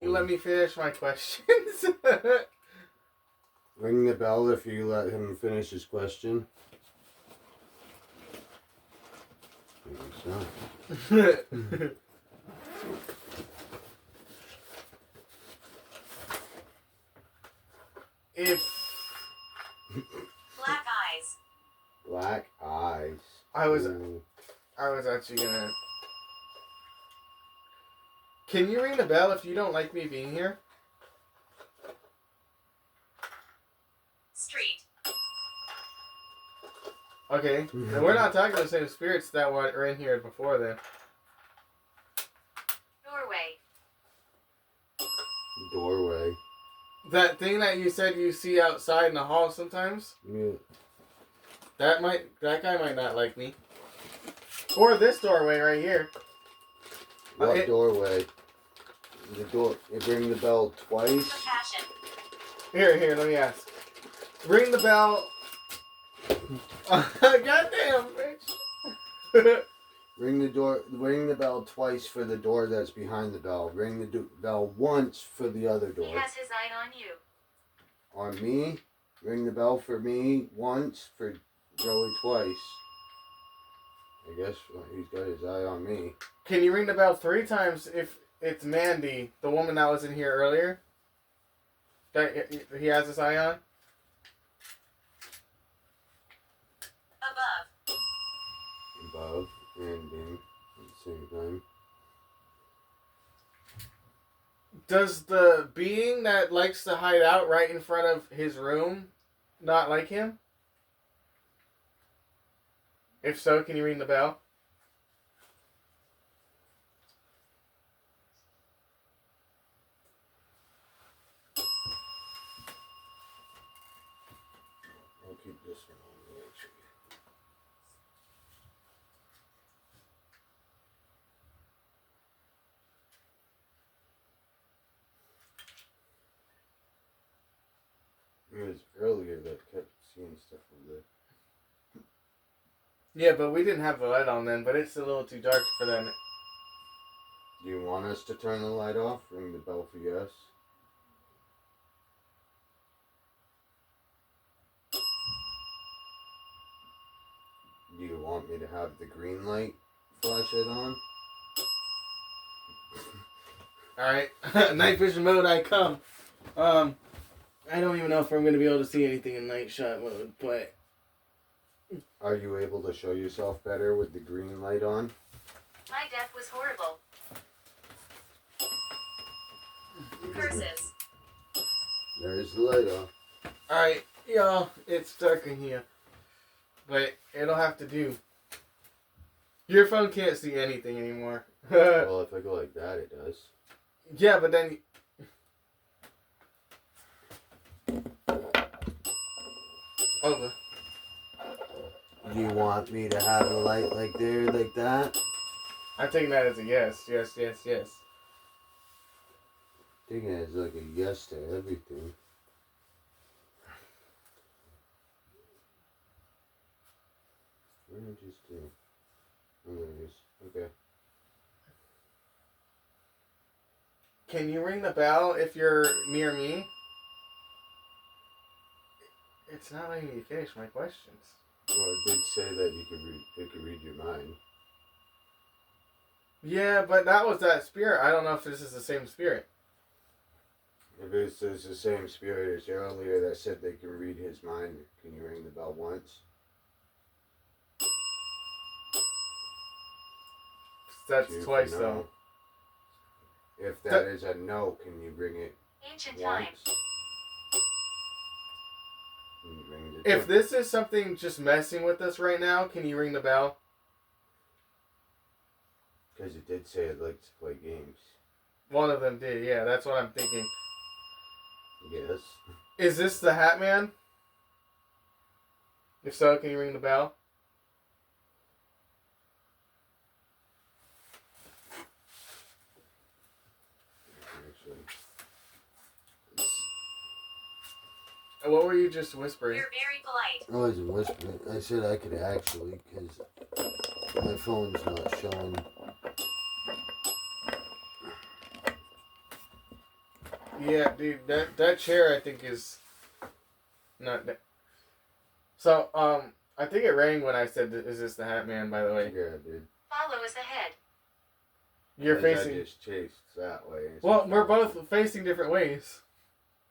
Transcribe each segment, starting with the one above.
You let me finish my questions. Ring the bell if you let him finish his question. If Black eyes. Black eyes. I was Ooh. actually gonna. Can you ring the bell if you don't like me being here? Street. Okay, and we're not talking the same spirits that were in here before then. Doorway. Doorway. That thing that you said you see outside in the hall sometimes. Yeah. That guy might not like me. Or this doorway right here. What doorway? The door. You ring the bell twice. Compassion. Here, let me ask. Ring the bell. Goddamn, bitch. Ring the bell twice for the door that's behind the bell. Ring the bell once for the other door. He has his eye on you. On me. Ring the bell for me once, for Joey twice. I guess he's got his eye on me. Can you ring the bell 3 times if it's Mandy, the woman that was in here earlier? That he has his eye on? Above. Above and in at the same time. Does the being that likes to hide out right in front of his room not like him? If so, can you ring the bell? I'll keep this one on the actually. It was earlier that kept seeing stuff over there. Yeah, but we didn't have the light on then, but it's a little too dark for that. Do you want us to turn the light off? Ring the bell for yes. Do you want me to have the green light flashlight on? Alright, night vision mode I come. I don't even know if I'm going to be able to see anything in night shot mode, but... Are you able to show yourself better with the green light on? My death was horrible. Curses. There's the light off. Alright, y'all, it's dark in here. But it'll have to do. Your phone can't see anything anymore. Well, if I go like that, it does. Yeah, but then... Oh, Do you want me to have the light like there, like that? I'm taking that as a yes. Yes, yes, yes. I think it's like a yes to everything. What did I just do? Oh, there it is. Okay. Can you ring the bell if you're near me? It's not letting me finish my questions. Well, it did say that it could read your mind. Yeah, but that was that spirit. I don't know if this is the same spirit. If it's the same spirit as earlier that said they can read his mind, can you ring the bell once? That's Two for twice no. though. If that is a no, can you ring it Ancient once? times. Can you ring the If this is something just messing with us right now, can you ring the bell? Because it did say it likes to play games. One of them did, yeah, that's what I'm thinking. Yes. Is this the Hat Man? If so, can you ring the bell? What were you just whispering? You're very polite. I wasn't whispering. I said I could actually, because my phone's not showing. Yeah, dude, that chair I think is not that. So, I think it rang when I said, "Is this the Hat Man?" By the way, Yeah, dude. Follow us ahead. you're Because facing. I just chased that way. Well, we're both facing different ways.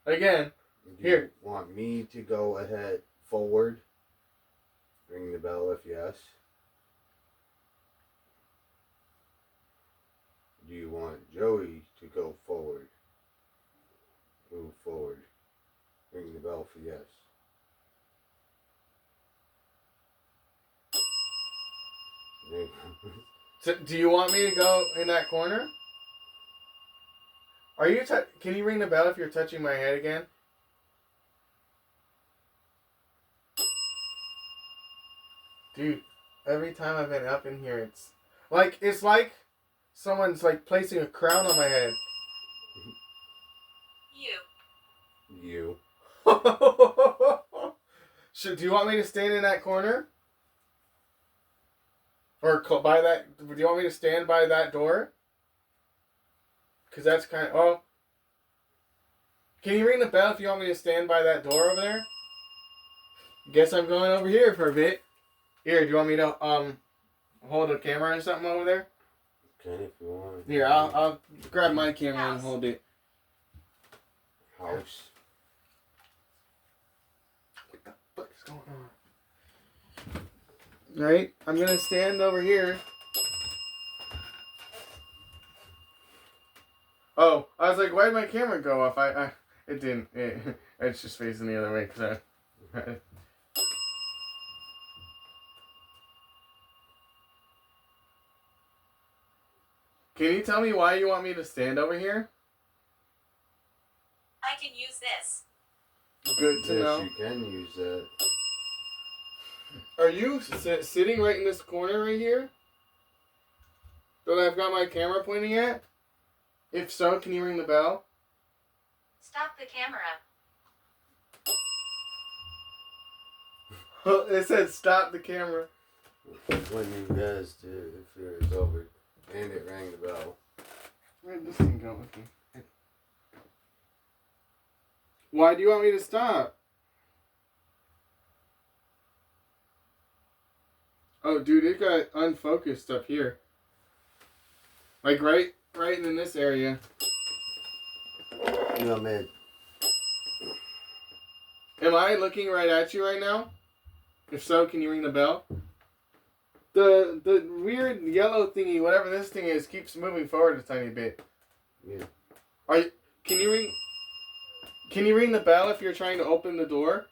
Again, Do here. you want me to go ahead forward? Ring the bell if yes. Do you want Joey to go forward? Move forward. Ring the bell for yes. so do you want me to go in that corner? Are you? Can you ring the bell if you're touching my head again? Dude, every time I've been up in here, it's like someone's like placing a crown on my head. You. Do you want me to stand in that corner? Or by that? Do you want me to stand by that door? Because that's kind of. Oh. Can you ring the bell if you want me to stand by that door over there? Guess I'm going over here for a bit. Here, do you want me to hold a camera or something over there? Okay, if you want. Here, I'll grab my camera and hold it. House. What the fuck is going on? Right, I'm gonna stand over here. Oh, I was like, why did my camera go off? It didn't. It's just facing the other way because I. Can you tell me why you want me to stand over here? I can use this. Good to know. Yes, you can use that. Are you sitting right in this corner right here? That I've got my camera pointing at? If so, can you ring the bell? Stop the camera. It said stop the camera. When you guys did, if it was over, and it rang the bell. Where'd this thing go with me? Why do you want me to stop? Oh, dude, it got unfocused up here. Like right in this area. No, man. Am I looking right at you right now? If so, can you ring the bell? The weird yellow thingy, whatever this thing is, keeps moving forward a tiny bit. Yeah. Can you ring the bell if you're trying to open the door?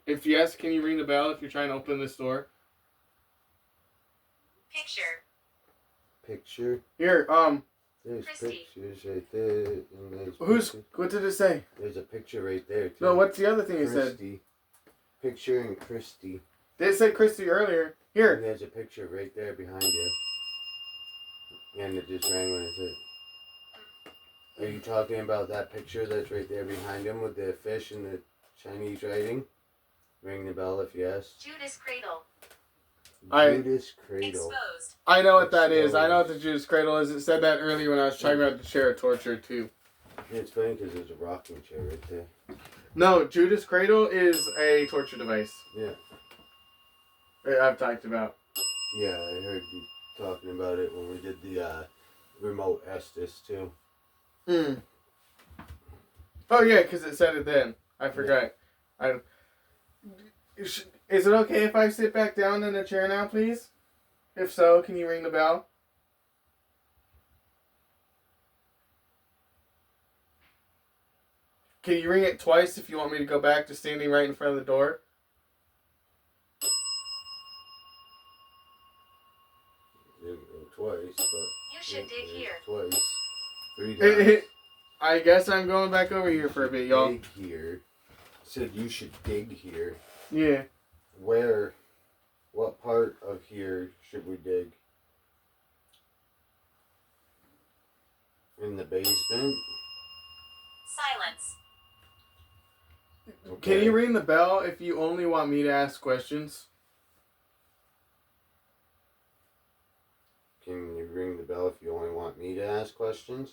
If yes, can you ring the bell if you're trying to open this door? Picture. Picture. Here, There's Christy. pictures right there. And there's what did it say? There's a picture right there, too. No, what's the other thing it said? Christy. Picture and Christy. They said Christy earlier. And Here. there's a picture right there behind you. And it just rang when it said. Are you talking about that picture that's right there behind him with the fish and the Chinese writing? Ring the bell if yes. Judas Cradle. Judas Cradle. Exposed. I know what that is. I know what the Judas Cradle is. It said that earlier when I was talking about the chair of torture, too. Yeah, it's funny because there's a rocking chair right there. No, Judas Cradle is a torture device. Yeah. I've talked about. Yeah, I heard you talking about it when we did the remote Estes, too. Oh, yeah, because it said it then. I forgot. Is it okay if I sit back down in the chair now, please? If so, can you ring the bell? Can you ring it twice if you want me to go back to standing right in front of the door? Didn't go twice, but... You should dig here. Twice. 3 times. I guess I'm going back over here for a bit, y'all. Dig here. Said you should dig here. Yeah. Where? What part of here should we dig? In the basement? Silence. Okay. Can you ring the bell if you only want me to ask questions? Can you ring the bell bell if you only want me to ask questions.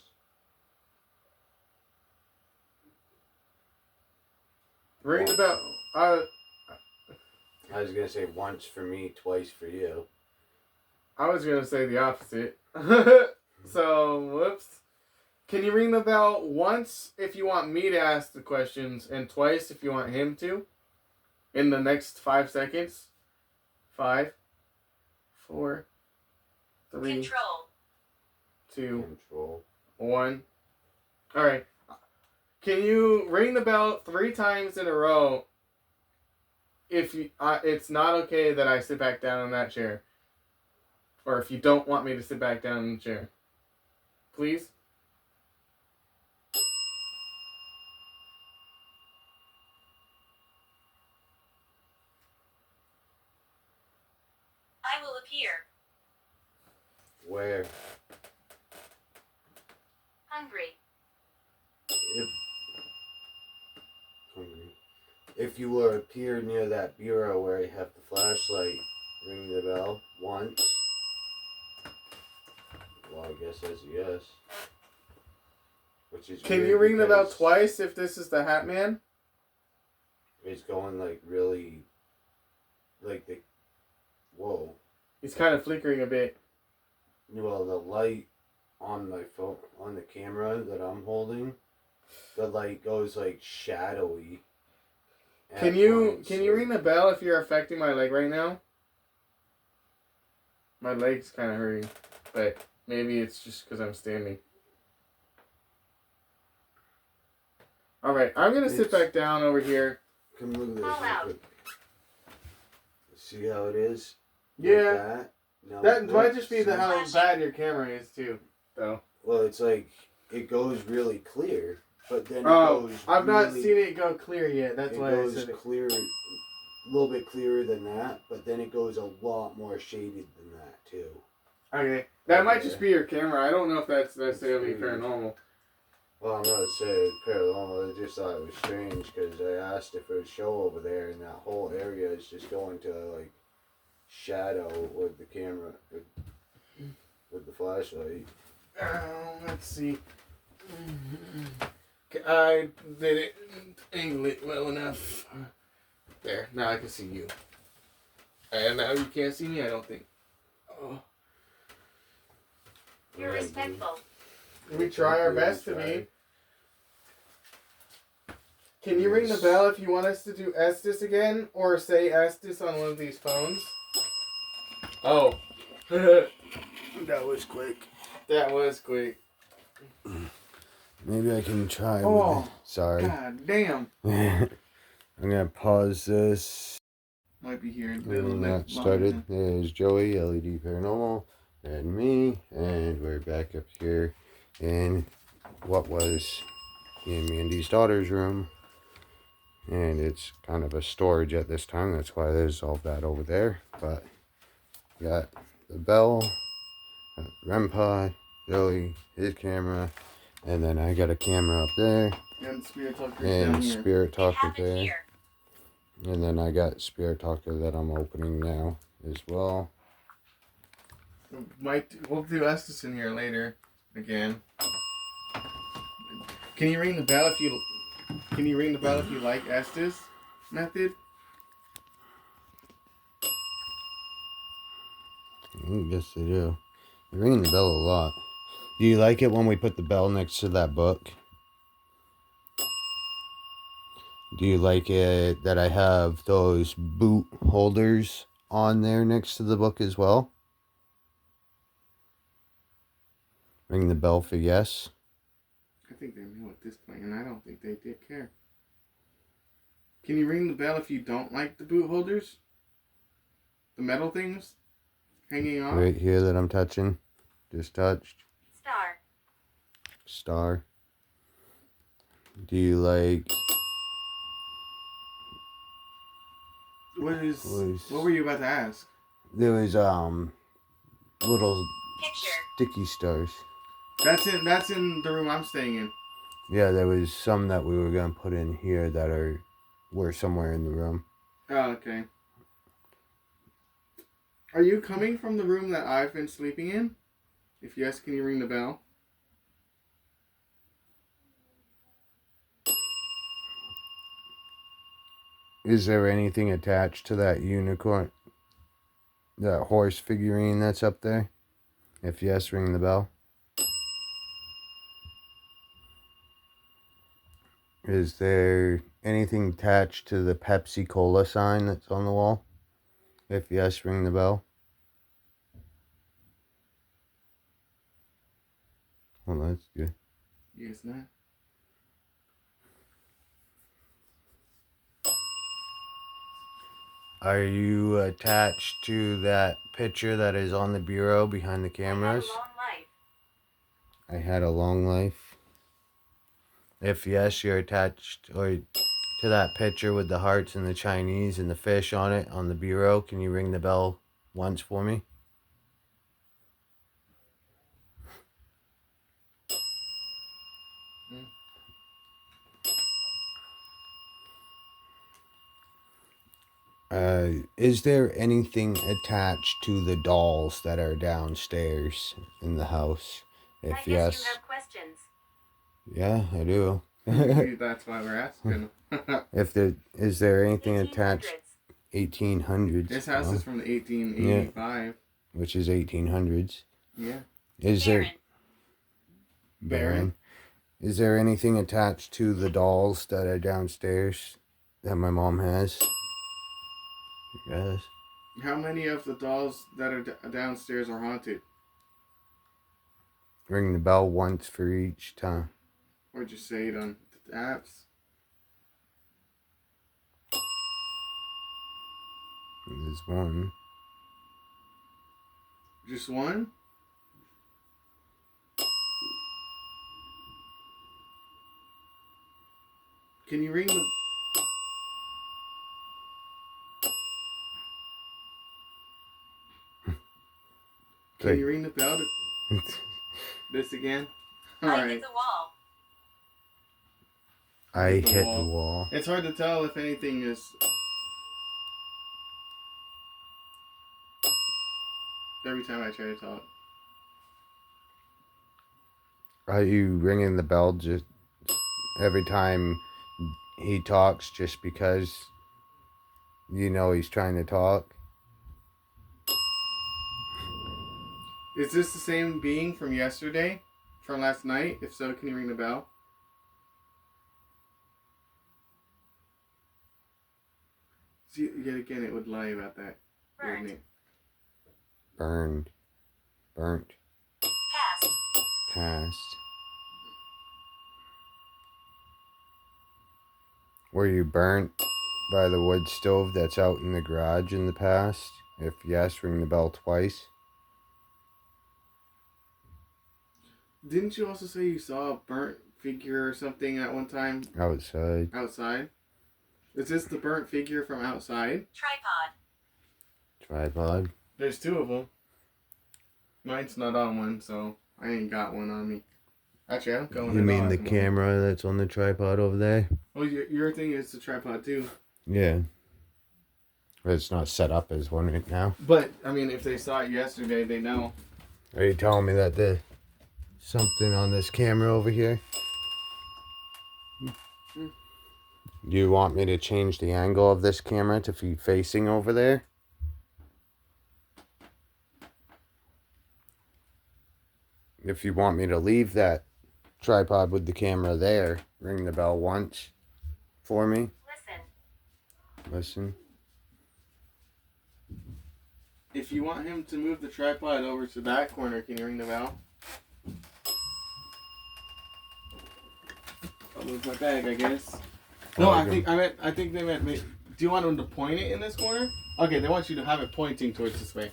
Ring the bell. I was gonna say once for me, twice for you. I was gonna say the opposite. So, whoops. Can you ring the bell once if you want me to ask the questions, and twice if you want him to? In the next 5 seconds. 5, 4, 3, Control. 2, Control. 1. Alright. Can you ring the bell 3 times in a row if you, it's not okay that I sit back down in that chair? Or if you don't want me to sit back down in the chair. Please? I will appear. Where? Hungry. If you were appear near that bureau where I have the flashlight, ring the bell once. Well, I guess that's a yes. Which is Can weird you ring the bell because twice if this is the Hat Man? It's going like really, like the, whoa. He's kind of flickering a bit. Well, the light on my phone, on the camera that I'm holding, the light goes like shadowy. Can you ring the bell if you're affecting my leg right now? My leg's kind of hurting, but maybe it's just because I'm standing. Alright, I'm going to sit back down over here. Come look at this Call real out. quick. See how it is? Yeah. Like that? No, That no, might just be see? how bad your camera is too, though. Well, it's like, it goes really clear, but then it Oh, goes I've not really- seen it go clear yet. That's it why I goes said it. clear, a little bit clearer than that, but then it goes a lot more shaded than that, too. Okay. That might Okay. just be your camera. I don't know if that's necessarily It's weird. paranormal. Well, I'm not saying paranormal, I just thought it was strange, because I asked if it would show over there, and that whole area is just going to, like, shadow with the camera, with the flashlight. Let's see. I didn't angle it well enough. There, now I can see you. And now you can't see me, I don't think. Oh. You're respectful. We try our best to be. Can you ring the bell if you want us to do Estes again? Or say Estes on one of these phones? Oh. That was quick. That was quick. Maybe I can try Oh, with it. Sorry. God damn. I'm gonna pause this. Might be here in the And that started. There's Joey, LED Paranormal, and me, and we're back up here in what was me and Mandy's daughter's room. And it's kind of a storage at this time. That's why there's all that over there. But got the bell, got REM pod, Joey, his camera, and then I got a camera up there, And Spirit Talker's down and here. Spirit It Talker happened there. here. And then I got Spirit Talker that I'm opening now as well. We'll do Estes in here later again. Can you ring the bell if you like Estes method? I guess they do. They're ringing the bell a lot. Do you like it when we put the bell next to that book? Do you like it that I have those boot holders on there next to the book as well? Ring the bell for yes. I think they know at this point, and I don't think they did care. Can you ring the bell if you don't like the boot holders? The metal things hanging off? Right here that I'm touching. Just touched. Star. Star. Do you like... What were you about to ask? There was little Picture. sticky stars. That's in the room I'm staying in. Yeah, there was some that we were gonna put in here that were somewhere in the room. Oh, okay. Are you coming from the room that I've been sleeping in? If yes, can you ring the bell? Is there anything attached to that unicorn, that horse figurine that's up there? If yes, ring the bell. Is there anything attached to the Pepsi Cola sign that's on the wall? If yes, ring the bell. Well, that's good. Yes, not. Are you attached to that picture that is on the bureau behind the cameras? Long life. I had a long life. If yes, you're attached or to that picture with the hearts and the Chinese and the fish on it on the bureau. Can you ring the bell once for me? Is there anything attached to the dolls that are downstairs in the house? If I guess yes, you have questions. yeah, I do. That's why we're asking. Is there anything 1800s. attached? 1800s. This house well, is from the 1885. which is 1800s. Yeah. Is Baron. there Baron? Is there anything attached to the dolls that are downstairs that my mom has? Yes. How many of the dolls that are downstairs are haunted? Ring the bell once for each time. Or just say it on the apps? There's one. Just one? Can you ring the... Can you ring the bell to... This again? I Alright. hit the wall. I Hit the hit wall. the wall. It's hard to tell if anything is... Every time I try to talk. Are you ringing the bell just every time he talks just because you know he's trying to talk? Is this the same being from yesterday? From last night? If so, can you ring the bell? See, yet again, it would lie about that. Burned. wouldn't it? Burned. Burnt. Past. Past. Were you burnt by the wood stove that's out in the garage in the past? If yes, ring the bell twice. Didn't you also say you saw a burnt figure or something at one time Outside. outside? Is this the burnt figure from outside? Tripod. Tripod. There's two of them. Mine's not on one, so I ain't got one on me. Actually, I don't go in You at mean all the at moment. camera that's on the tripod over there? Oh, your thing is the tripod too. Yeah. But it's not set up as one right now. But, I mean, if they saw it yesterday, they know. Are you telling me that there's something on this camera over here? Do you want me to change the angle of this camera to be facing over there? If you want me to leave that tripod with the camera there, ring the bell once for me. Listen. Listen. If you want him to move the tripod over to that corner, can you ring the bell? I'll move my bag, I guess. No, I think they meant. Do you want them to point it in this corner? Okay, they want you to have it pointing towards this way.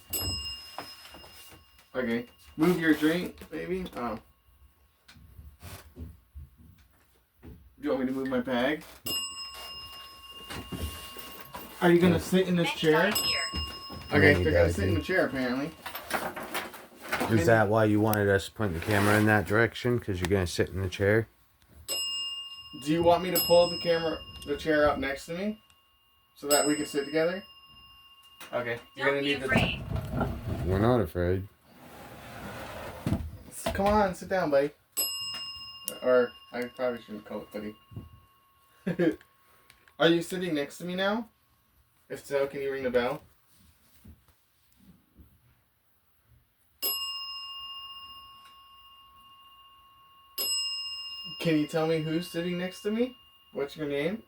Okay, move your drink, maybe. Oh. Do you want me to move my bag? Are you gonna sit in this Next chair? time here. Okay, Yeah, they're gonna you sit in the chair apparently. Is that why you wanted us to point the camera in that direction? Because you're going to sit in the chair? Do you want me to pull the chair up next to me, so that we can sit together? Okay. You're Don't gonna be need afraid. We're not afraid. Come on, sit down, buddy. Or, I probably shouldn't call it buddy. Are you sitting next to me now? If so, can you ring the bell? Can you tell me who's sitting next to me? What's your name?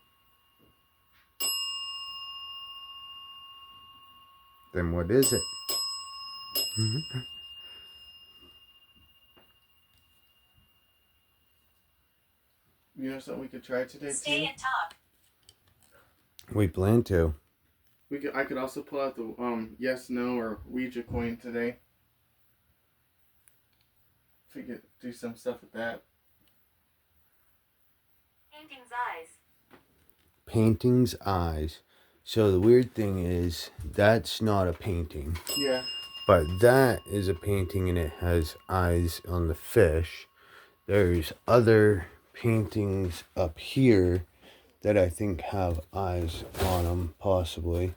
Then what is it? You know something we could try today Stay too? and talk. We plan to. I could also pull out the yes, no, or Ouija coin today. If we could do some stuff with that. Painting's eyes. Painting's eyes. So the weird thing is, that's not a painting. Yeah. But that is a painting and it has eyes on the fish. There's other paintings up here that I think have eyes on them, possibly.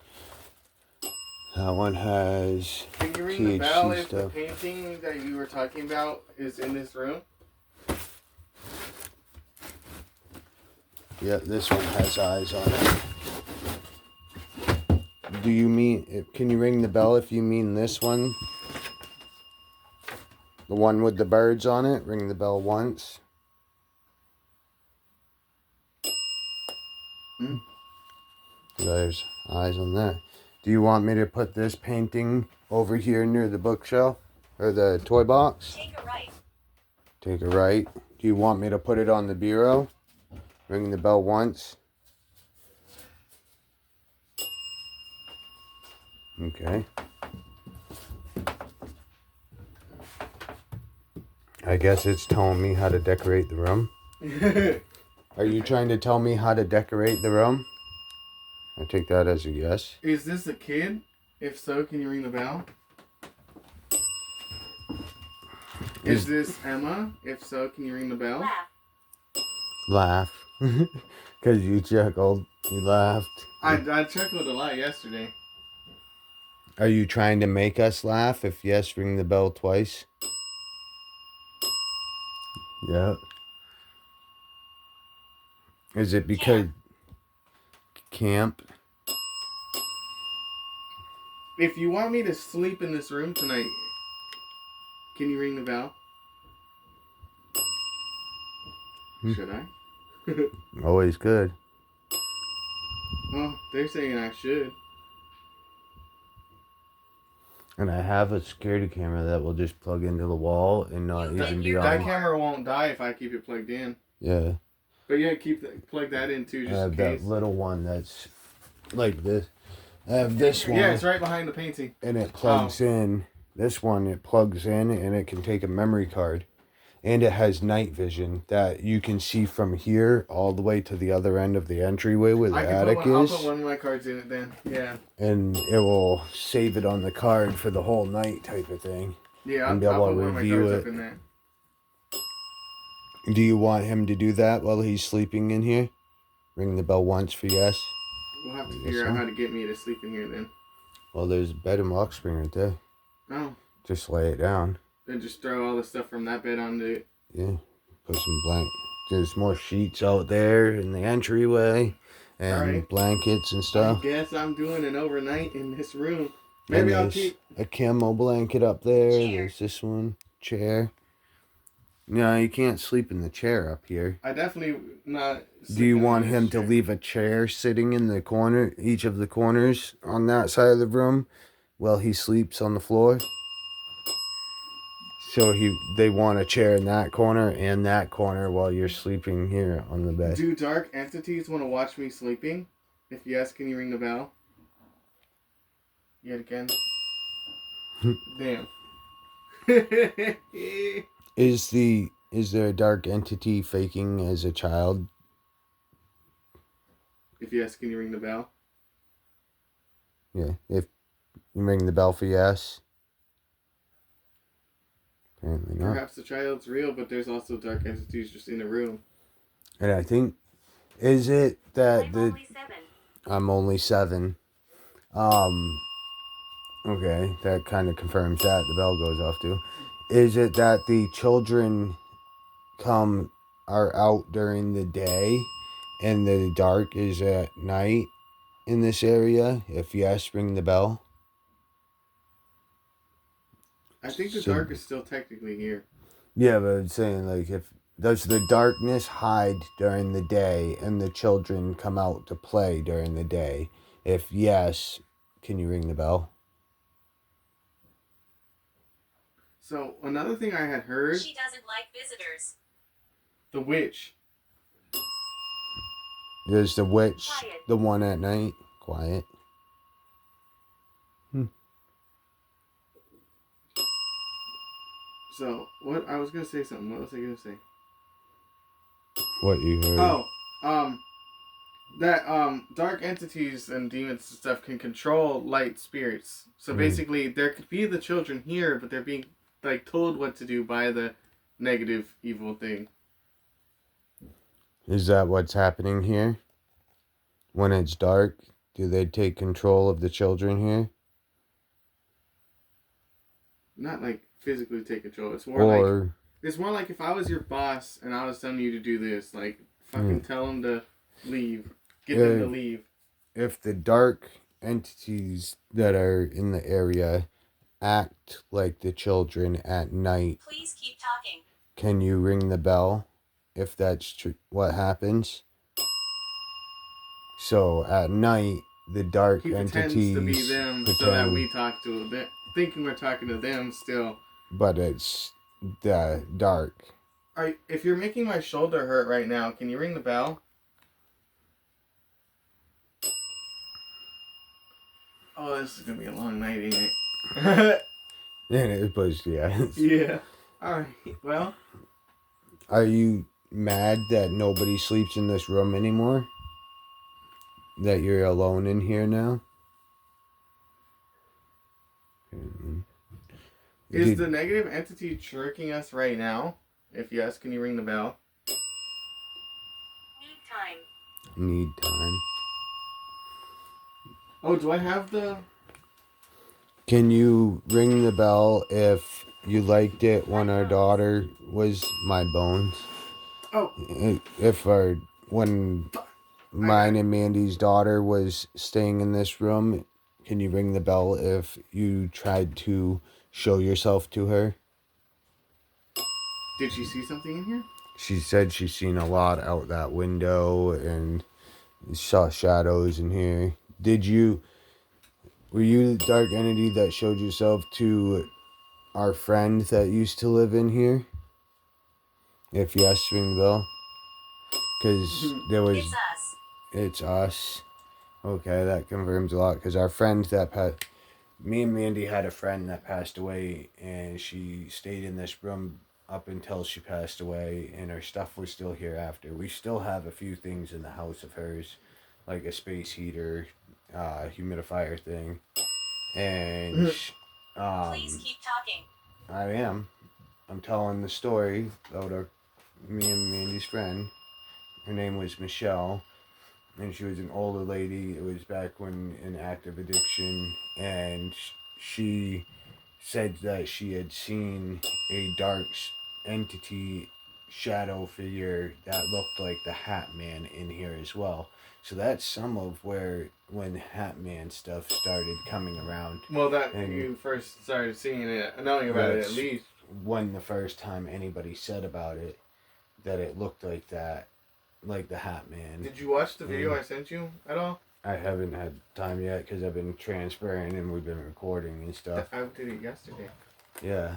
That one has Can you ring the bell THC if the stuff. painting that you were talking about is in this room? Yeah, this one has eyes on it. Do you mean, can you ring the bell if you mean this one? The one with the birds on it? Ring the bell once. There's eyes on that. Do you want me to put this painting over here near the bookshelf? Or the toy box? Take a right. Take a right. Do you want me to put it on the bureau? Ring the bell once. Okay. I guess it's telling me how to decorate the room. Are you trying to tell me how to decorate the room? I take that as a yes. Is this a kid? If so, can you ring the bell? Is this Emma? If so, can you ring the bell? Laugh. Laugh. Because you chuckled. You laughed. I chuckled a lot yesterday. Are you trying to make us laugh? If yes, ring the bell twice. Yeah. Is it because... Camp? If you want me to sleep in this room tonight, can you ring the bell? Should I? Always good. Well, they're saying I should. And I have a security camera that will just plug into the wall and not even be That on. camera won't die if I keep it plugged in. Yeah. But yeah, plug that in too, I just in have case. that little one that's like this. I have this one. Yeah, it's right behind the painting. And it plugs in. This one, it plugs in and it can take a memory card. And it has night vision that you can see from here all the way to the other end of the entryway where the attic I'll is. put one of my cards in it then. Yeah. And it will save it on the card for the whole night type of thing. Yeah, And be I'll able put to one of my review cards it. up in there. Do you want him to do that while he's sleeping in here? Ring the bell once for yes. We'll have to I figure guess out so. how to get me to sleep in here then. Well, there's a bed and box spring right there. Oh, Just lay it down. then just throw all the stuff from that bed onto it. Yeah. Put some There's more sheets out there in the entryway. And Alright. blankets and I stuff. guess I'm doing an overnight in this room. And Maybe I'll there's keep. a camo blanket up there. Chair. There's this one. Chair. No, you can't sleep in the chair up here. I definitely not. Do you sleeping want on him this to chair. leave a chair sitting in the corner, each of the corners on that side of the room, while he sleeps on the floor? So they want a chair in that corner and that corner while you're sleeping here on the bed. Do dark entities want to watch me sleeping? If yes, can you ring the bell? Yet again. Damn. Is there a dark entity faking as a child? If yes, can you ring the bell? Yeah. If you ring the bell for yes. Apparently not. Perhaps the child's real, but there's also dark entities just in the room. And I think, is it that I'm the only 7. I'm only 7? Okay, that kind of confirms that the bell goes off too. Is it that the children are out during the day and the dark is at night in this area? If yes, ring the bell. I think the So- dark is still technically here. Yeah, but I'm saying, like, if does the darkness hide during the day and the children come out to play during the day? If yes, can you ring the bell? So another thing I had heard, She doesn't like visitors. the witch. There's the witch, Quiet. the one at night. Quiet. So what I was gonna say something. What was I gonna say? What you heard? Oh, that dark entities and demons and stuff can control light spirits. So basically, there could be the children here, but they're being like told what to do by the negative evil thing. Is that what's happening here? When it's dark, do they take control of the children here? Not like physically take control. It's more like Or it's more like if I was your boss and I was telling you to do this, like fucking tell them to leave, get them to leave. if the dark entities that are in the area act like the children at night, Please keep talking. can you ring the bell if that's what happens? So at night, the dark He pretends entities to be them so that we talk to them, thinking we're talking to them still. but it's the dark. Alright, if you're making my shoulder hurt right now, can you ring the bell? Oh, this is gonna be a long night, ain't it? And it was, yeah. Yeah. Alright, well. Are you mad that nobody sleeps in this room anymore? That you're alone in here now? Is the negative entity tricking us right now? If yes, can you ring the bell? Need time. Need time. Oh, do I have the... Can you ring the bell if you liked it when our daughter was my bones? Oh. When mine and Mandy's daughter was staying in this room, can you ring the bell if you tried to show yourself to her? Did she see something in here? She said she's seen a lot out that window and saw shadows in here. Were you the dark entity that showed yourself to our friend that used to live in here? If yes, ring the bell. Because there was... It's us. It's us. Okay, that confirms a lot. Because our friend me and Mandy had a friend that passed away, and she stayed in this room up until she passed away, and her stuff was still here after. We still have a few things in the house of hers, like a space heater, humidifier thing, and Please keep talking. I am. I'm telling the story about me and Mandy's friend. Her name was Michelle, and she was an older lady. It was back when in active addiction, and she said that she had seen a dark entity shadow figure that looked like the Hat Man in here as well. So that's some of when Hat Man stuff started coming around. Well, you first started seeing it, knowing about it at least. When the first time anybody said about it, that it looked like that, like the Hat Man. Did you watch the video I sent you at all? I haven't had time yet because I've been transferring and we've been recording and stuff. I did it yesterday. Yeah.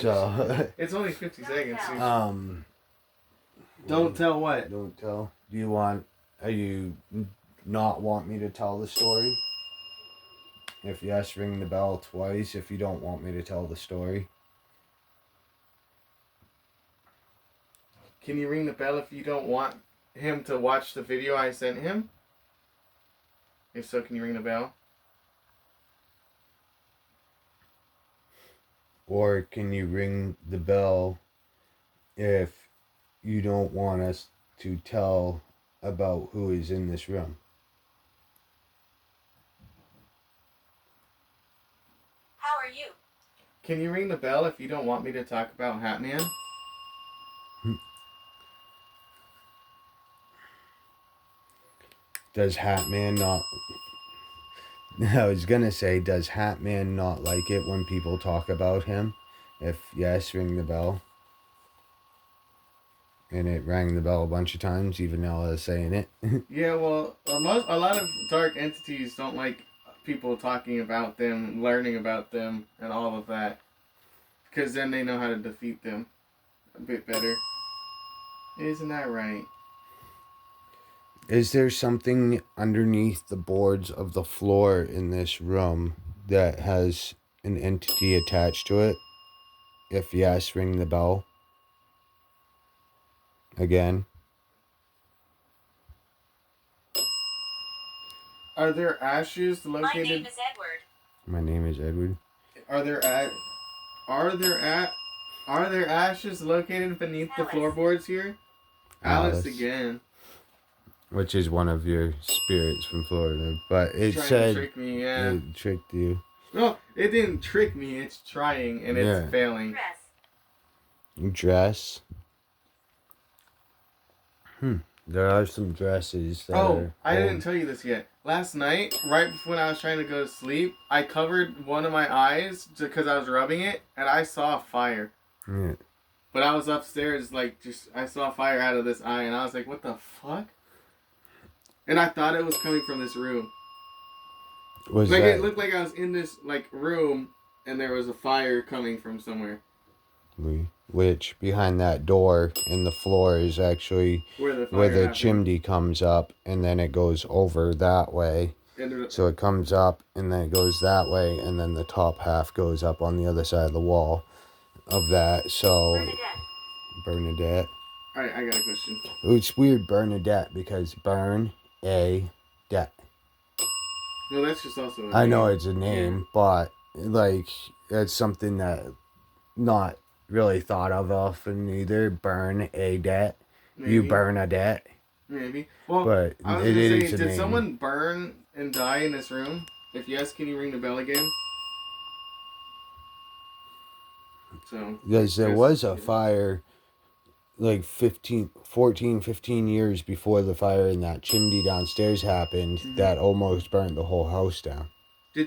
So it's only 50 seconds. So don't tell what. Don't tell. Are you not want me to tell the story? If yes, ring the bell twice. If you don't want me to tell the story. Can you ring the bell if you don't want him to watch the video I sent him? If so, can you ring the bell? Or can you ring the bell if you don't want us to tell about who is in this room? How are you? Can you ring the bell if you don't want me to talk about Hat Man? Does Hat Man not... I was gonna say, does Hat Man not like it when people talk about him? If yes, ring the bell. And it rang the bell a bunch of times, even though I was saying it. Yeah, well, a lot of dark entities don't like people talking about them, learning about them, and all of that. Because then they know how to defeat them a bit better. Isn't that right? Is there something underneath the boards of the floor in this room that has an entity attached to it? If yes, ring the bell. Again. Are there ashes My located? name is Edward. My name is Edward. Are there ashes located beneath the Alice. floorboards here? Alice Alice. again. Which is one of your spirits from Florida. But it Trying said... to trick me, yeah. It tricked you. No, it didn't trick me. It's trying and it's Yeah. failing. Dress. Dress. There are some dresses that Oh, are... I didn't tell you this yet. Last night, right when I was trying to go to sleep, I covered one of my eyes because I was rubbing it, and I saw fire. Yeah. But I was upstairs, I saw fire out of this eye, and I was like, what the fuck? And I thought it was coming from this room. Was Like, that... it looked like I was in this, room, and there was a fire coming from somewhere. Which, behind that door in the floor is actually Where the fire where the happened. chimney comes up, and then it goes over that way. So it comes up, and then it goes that way, and then the top half goes up on the other side of the wall of that. So, Bernadette. Alright, I got a question. It's weird, Bernadette, because burn a debt. No, that's just also a I know name. it's a name, but like it's something that not really thought of often either. Burn a debt. Maybe. You burn a debt. Maybe. Well, But I was it going to is say, a did name. someone burn and die in this room? If yes, can you ring the bell again? So, Because there yes, was a yes. fire like 14, 15 years before the fire in that chimney downstairs happened that almost burnt the whole house down. Yeah.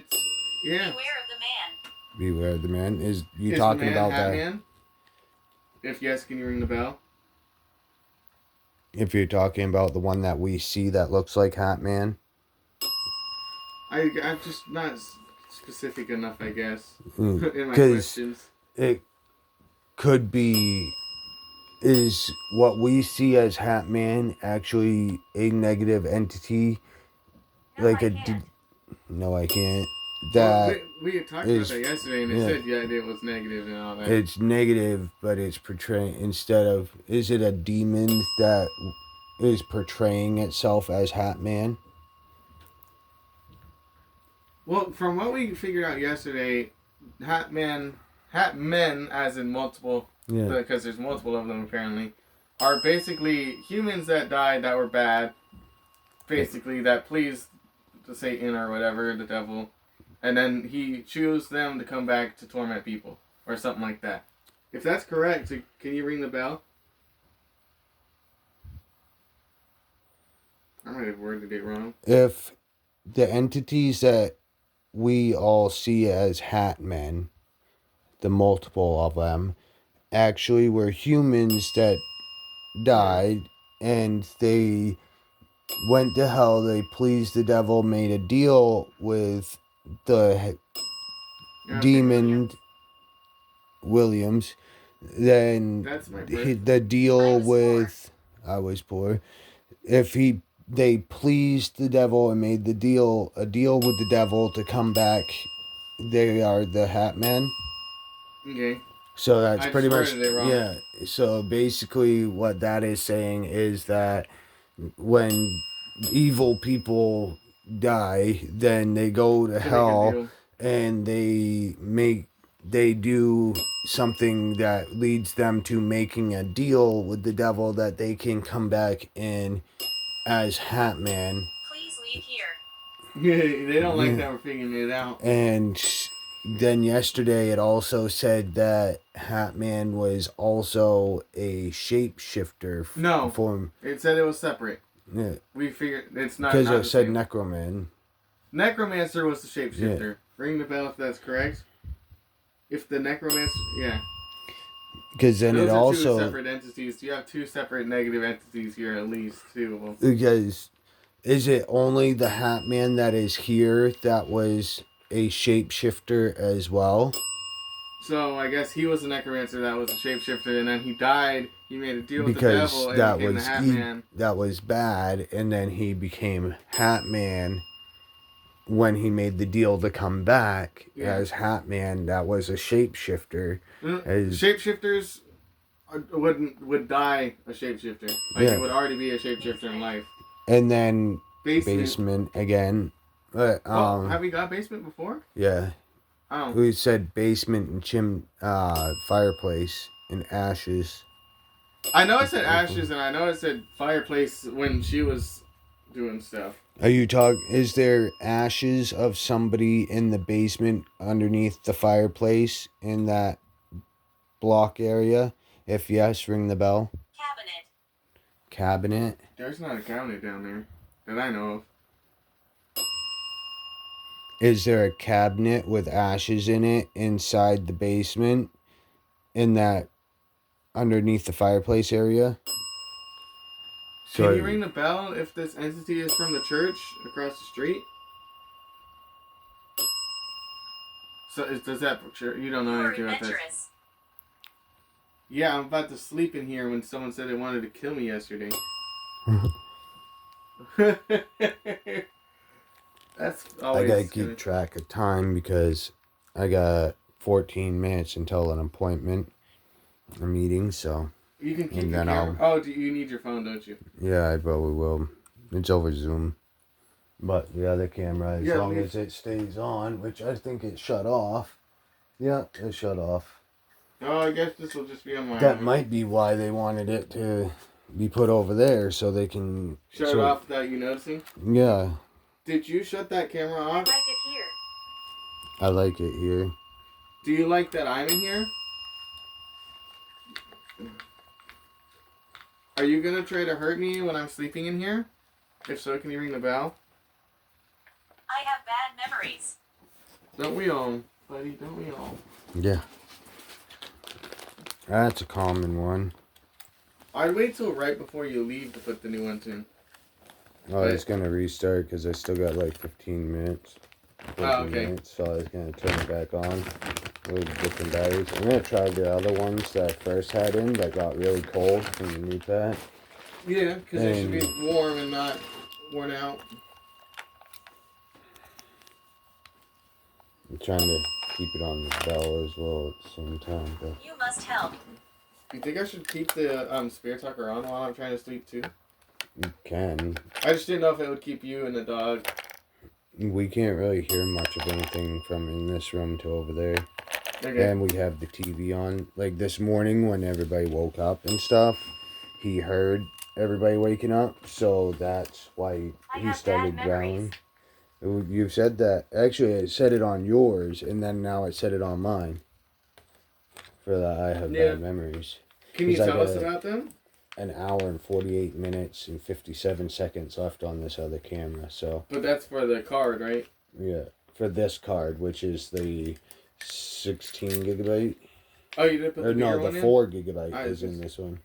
Beware of the man. Beware of the man. Is you Is talking the man about Hat that? Man? If yes, can you ring the bell? If you're talking about the one that we see that looks like Hat Man. I'm just not specific enough, I guess, in my 'Cause questions. it could be, is what we see as Hat Man actually a negative entity? No, Like I a... can't. No, I can't. Well, That we had talked is- about that yesterday, and they yeah. said, it was negative and all that. it's negative, but it's portraying, instead of... Is it a demon that is portraying itself as Hat Man? Well, from what we figured out yesterday, Hat Men, as in multiple, Yeah. because there's multiple of them apparently, are basically humans that died that were bad, basically that pleased the Satan or whatever, the devil, and then he chose them to come back to torment people, or something like that. If that's correct, so can you ring the bell? I might have worded it wrong. If the entities that we all see as Hat Men, the multiple of them, actually were humans that died, and they went to hell, they pleased the devil, made a deal with the demon Williams, then That's my birth. the deal I was with... I was poor. If they pleased the devil and made a deal with the devil to come back, they are the Hat Men. Okay. So that's I pretty just much... worded it wrong. Yeah. So basically what that is saying is that when evil people die, then they go to To make a hell, deal. and they do something that leads them to making a deal with the devil that they can come back in as Hat Man. Please leave here. Yeah, they don't like Yeah. that we're figuring it out. And then yesterday it also said that Hatman was also a shapeshifter. No. Form. It said it was separate. Yeah. We figured it's not. Because not it the said same. Necroman. Necromancer was the shapeshifter. Yeah. Ring the bell if that's correct. If the Necromancer, yeah. Because then Those it are also. two separate entities. You have two separate negative entities here, at least two of them. Because is it only the Hatman that is here that was a shapeshifter as well? So I guess he was the Necromancer that was a shapeshifter, and then he died. He made a deal with the Because devil and that became was the Hatman. that was bad, and then he became Hatman when he made the deal to come back as Hatman. That was a shapeshifter. Shapeshifters would die a shapeshifter. Like it would already be a shapeshifter in life. And then basement again. But have we got basement before? Yeah. Oh. We said basement and fireplace and ashes. I know it said ashes, and I know it said fireplace when she was doing stuff. Are you is there ashes of somebody in the basement underneath the fireplace in that block area? If yes, ring the bell. Cabinet? There's not a cabinet down there that I know of. Is there a cabinet with ashes in it inside the basement in that underneath the fireplace area? Can you ring the bell if this entity is from the church across the street? So does that you don't know anything about that? Yeah, I'm about to sleep in here when someone said they wanted to kill me yesterday. That's always. I gotta keep track of time because I got 14 minutes until an appointment, a meeting. So you can keep your camera. Oh, you need your phone, don't you? Yeah, I probably will. It's over Zoom. But the other camera, as long as it stays on, which I think it shut off. Yeah, it shut off. Oh, I guess this will just be on my. That might be why they wanted it to be put over there so they can shut it off without you noticing. Yeah. Did you shut that camera off? I like it here. I like it here. Do you like that I'm in here? Are you gonna try to hurt me when I'm sleeping in here? If so, can you ring the bell? I have bad memories. Don't we all, buddy? Don't we all? Yeah. That's a common one. I'd wait till right before you leave to put the new ones in. Oh, it's going to restart because I still got like 15 minutes. 14 minutes, so I was going to turn it back on with different batteries. I'm going to try the other ones that I first had in that got really cold from the new pack. Yeah, because they should be warm and not worn out. I'm trying to keep it on the bell as well at the same time. But you must help. You think I should keep the Spirit Talker on while I'm trying to sleep too? You can. I just didn't know if it would keep you and the dog. We can't really hear much of anything from in this room to over there. Okay. And we have the TV on. Like this morning when everybody woke up and stuff, he heard everybody waking up. So that's why he started growling. You said that. Actually, it said it on yours, and then now it said it on mine. For that, I have bad memories. Can you tell us about them? An hour and 48 minutes and 57 seconds left on this other camera, so... But that's for the card, right? Yeah, for this card, which is the 16 gigabyte. Oh, you didn't put the bigger one in? No, the 4 gigabyte is in this one.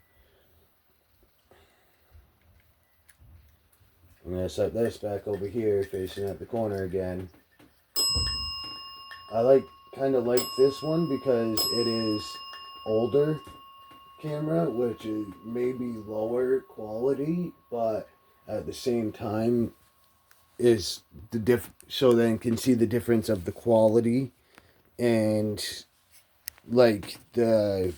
I'm going to set this back over here, facing at the corner again. I kind of like this one because it is older camera, which is maybe lower quality, but at the same time is so then can see the difference of the quality and like the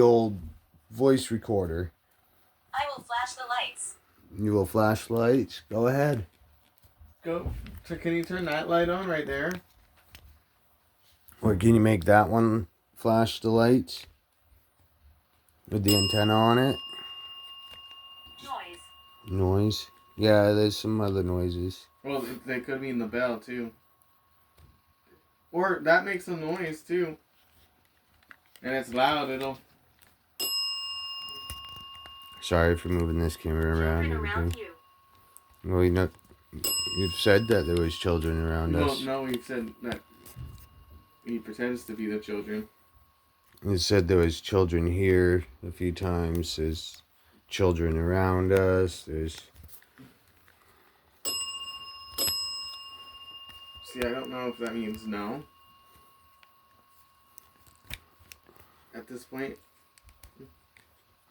old voice recorder. I will flash the lights. You will flash lights? Go ahead. Go. So can you turn that light on right there? Or can you make that one flash the lights? With the antenna on it? Noise. Yeah, there's some other noises. Well, they could be in the bell too. Or that makes a noise too. And it's loud, it'll... Sorry for moving this camera around and Children around everything. you. Well, you've said that there was children around Well, us. no, he said that he pretends to be the children. You said there was children here a few times. There's children around us. There's... See, I don't know if that means no. At this point.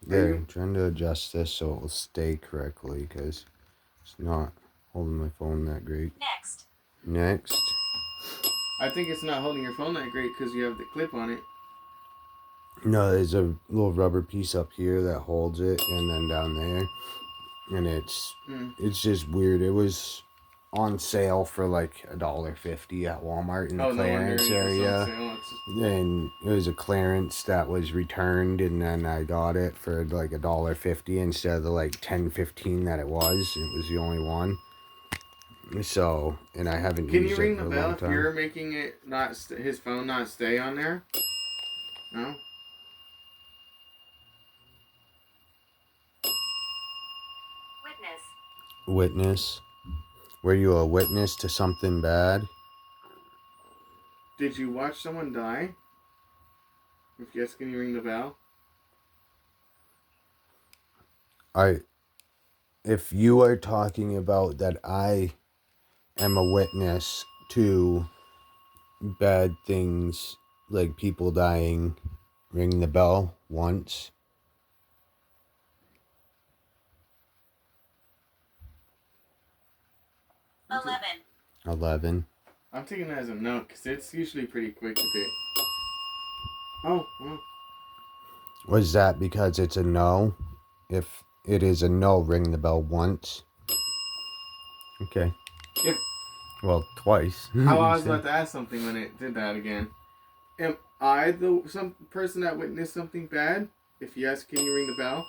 Yeah, I'm trying to adjust this so it will stay correctly because it's not holding my phone that great. Next. I think it's not holding your phone that great because you have the clip on it. No, there's a little rubber piece up here that holds it, and then down there, and it's just weird. It was on sale for like $1.50 at Walmart in the clearance area, and it was a clearance that was returned, and then I got it for like $1.50 instead of the like $10.15 that it was. It was the only one. So, and I haven't Can used you ring it the for a bell long if time. you're making it not his phone not stay on there? No. Witness. Were you a witness to something bad? Did you watch someone die? If yes, can you ring the bell? If you are talking about that I am a witness to bad things like people dying, ring the bell once. Eleven. 11. I'm taking that as a no because it's usually pretty quick with it. Oh, well. Was that because it's a no? If it is a no, ring the bell once. Okay. Well, twice. I was about to ask something when it did that again. Am I some person that witnessed something bad? If yes, can you ring the bell?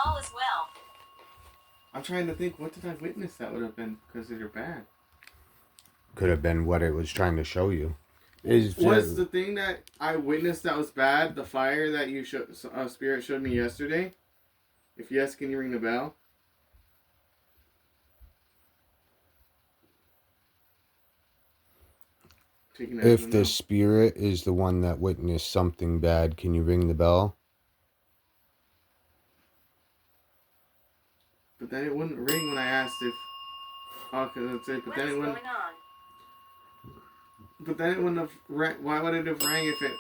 All is well. I'm trying to think, what did I witness that would have been considered bad? Could have been what it was trying to show you. Was the thing that I witnessed that was bad the fire that you Spirit showed me yesterday? If yes, can you ring the bell? If the spirit is the one that witnessed something bad, can you ring the bell? But then it wouldn't ring when I asked if... Oh, because it's it. But then it wouldn't... But then it wouldn't have... Why would it have rang if it...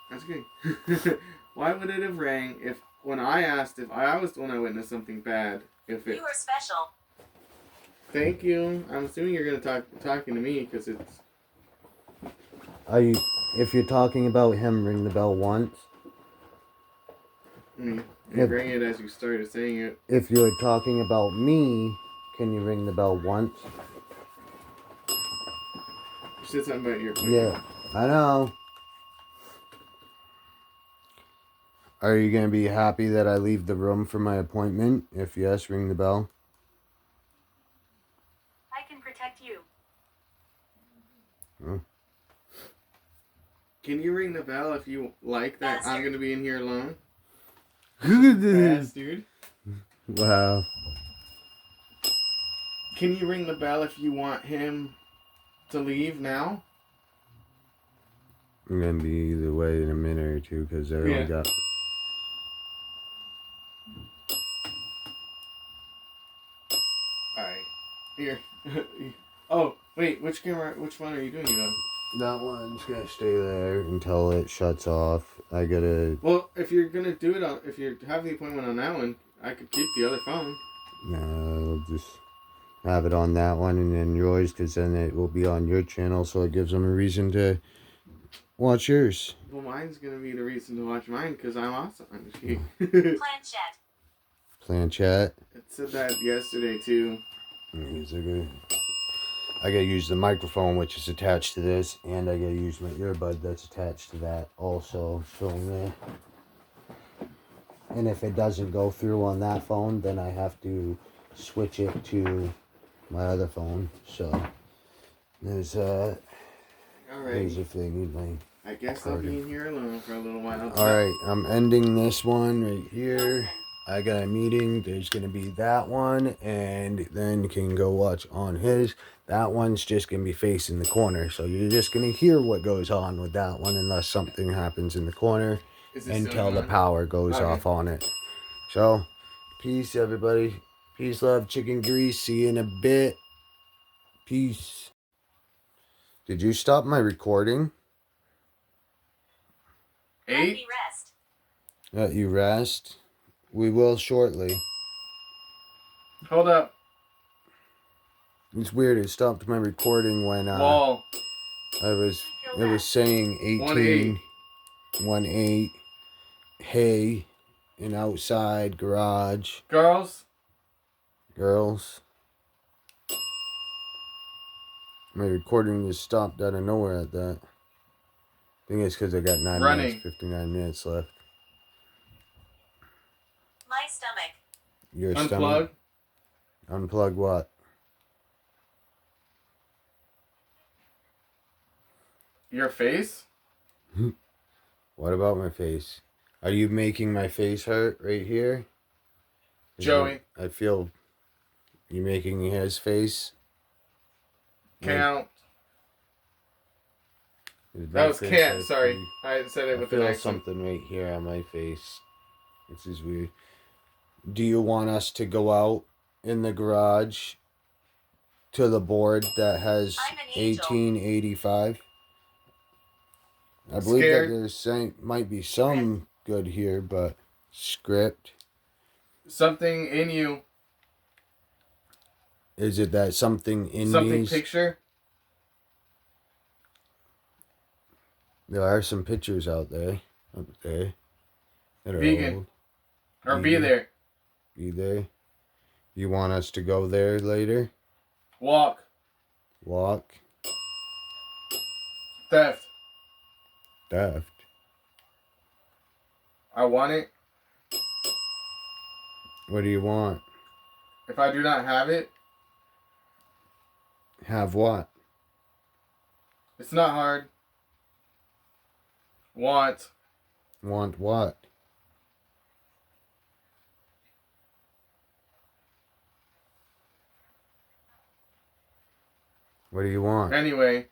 That's okay. Why would it have rang if... When I asked if I was the one that witnessed something bad, if it... You are special. Thank you. I'm assuming you're going to talking to me because it's... If you're talking about him, ring the bell once. You rang it as you started saying it. If you're talking about me, can you ring the bell once? You said something about your... Yeah, I know. Are you going to be happy that I leave the room for my appointment? If yes, ring the bell. I can protect you. Oh. Can you ring the bell if you like that Bastard. I'm going to be in here alone? Bastard. Wow. Can you ring the bell if you want him to leave now? I'm going to be either way in a minute or two because I only got... Alright. Here. Oh, wait, which one are you doing it on? That one's going to stay there until it shuts off. I got to... Well, if you're going to do it on, if you have the appointment on that one, I could keep the other phone. No, I'll just have it on that one and then yours, because then it will be on your channel, so it gives them a reason to watch yours. Well, mine's going to be the reason to watch mine, because I'm awesome. I'm just kidding. Planchette. Planchette. It said that yesterday, too. I gotta use the microphone, which is attached to this, and I gotta use my earbud that's attached to that also. So, and if it doesn't go through on that phone, then I have to switch it to my other phone. So there's Alright. if they need my. I guess I'll be in here alone for a little while. Alright, I'm ending this one right here. I got a meeting. There's gonna be that one, and then you can go watch on his. That one's just gonna be facing the corner, so you're just gonna hear what goes on with that one, unless something happens in the corner until the power goes off on it. So, peace, everybody. Peace, love, chicken grease. See you in a bit. Peace. Did you stop my recording? Happy rest. Let you rest. We will shortly. Hold up. It's weird. It stopped my recording when Wall. it was saying 18, 1-8, hay, and outside garage. Girls. My recording just stopped out of nowhere at that. I think it's because I got 59 minutes left. My stomach. Your Unplug. stomach? Unplug what? Your face? What about my face? Are you making my face hurt right here? Joey. I feel you making his face. Count. That was can't. Sorry, I said it with an accent. Something right here on my face. This is weird. Do you want us to go out in the garage to the board that has 1885? I believe that there's might be some good here, but script. Something in you. Is it that something in Something me? Picture? There are some pictures out there. That are Vegan. old. Or be there. Be there. You want us to go there later? Walk. Theft. I want it. What do you want? If I do not have it. Have what? It's not hard. Want. Want what? What do you want? Anyway.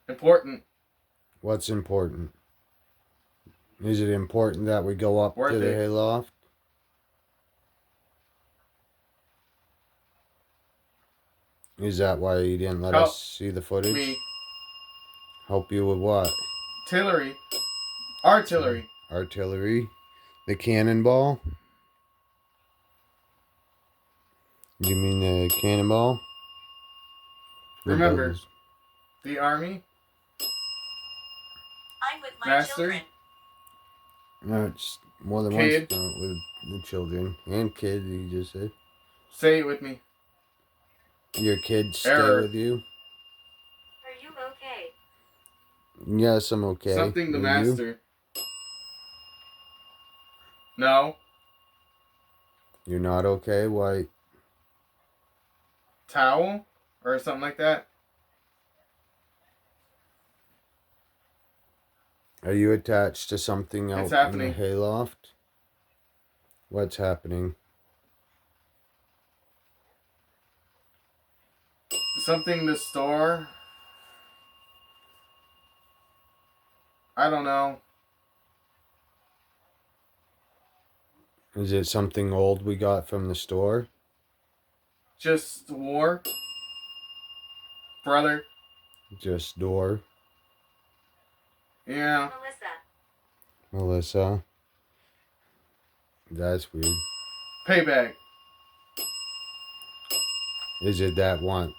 Important. What's important? Is it important that we go up to the hayloft? Is that why you didn't let us see the footage? Me. Help you with what? Artillery. The cannonball? You mean the cannonball? Remember, the army. I'm with my children. No, it's more than Kid. once with the children. And kid, you just said. Say it with me. Your kids stay with you? Are you okay? Yes, I'm okay. Something the Are master. You? No. You're not okay? Why? Towel? Or something like that? Are you attached to something else in the hayloft? What's happening? Something to store? I don't know. Is it something old we got from the store? Just war? Brother? Just door? Yeah. Melissa? That's weird. Payback. Is it that want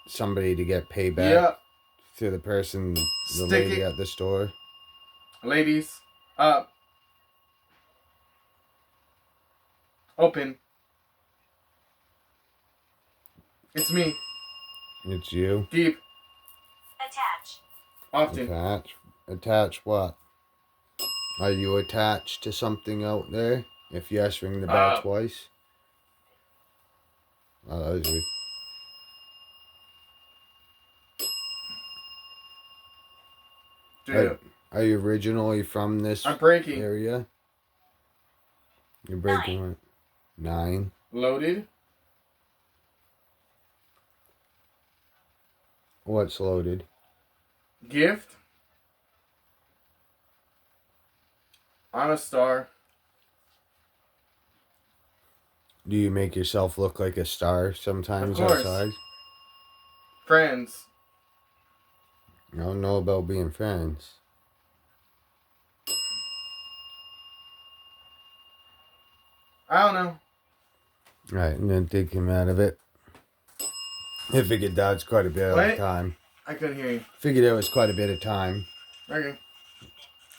somebody to get payback to the person, the lady at the store? Ladies, up. Open. It's me. It's you? Deep. Attach. Often. Attach what? Are you attached to something out there? If yes, ring the bell twice. Oh, that was good. Dude, Are you originally from this I'm breaking. area? You're breaking what? 9. Loaded. What's loaded? Gift. I'm a star. Do you make yourself look like a star sometimes Of course. outside? Friends. I don't know about being friends. I don't know. Right, and then take him out of it. I figured that was quite a bit What? of time. I couldn't hear you. Figured it was quite a bit of time. Okay.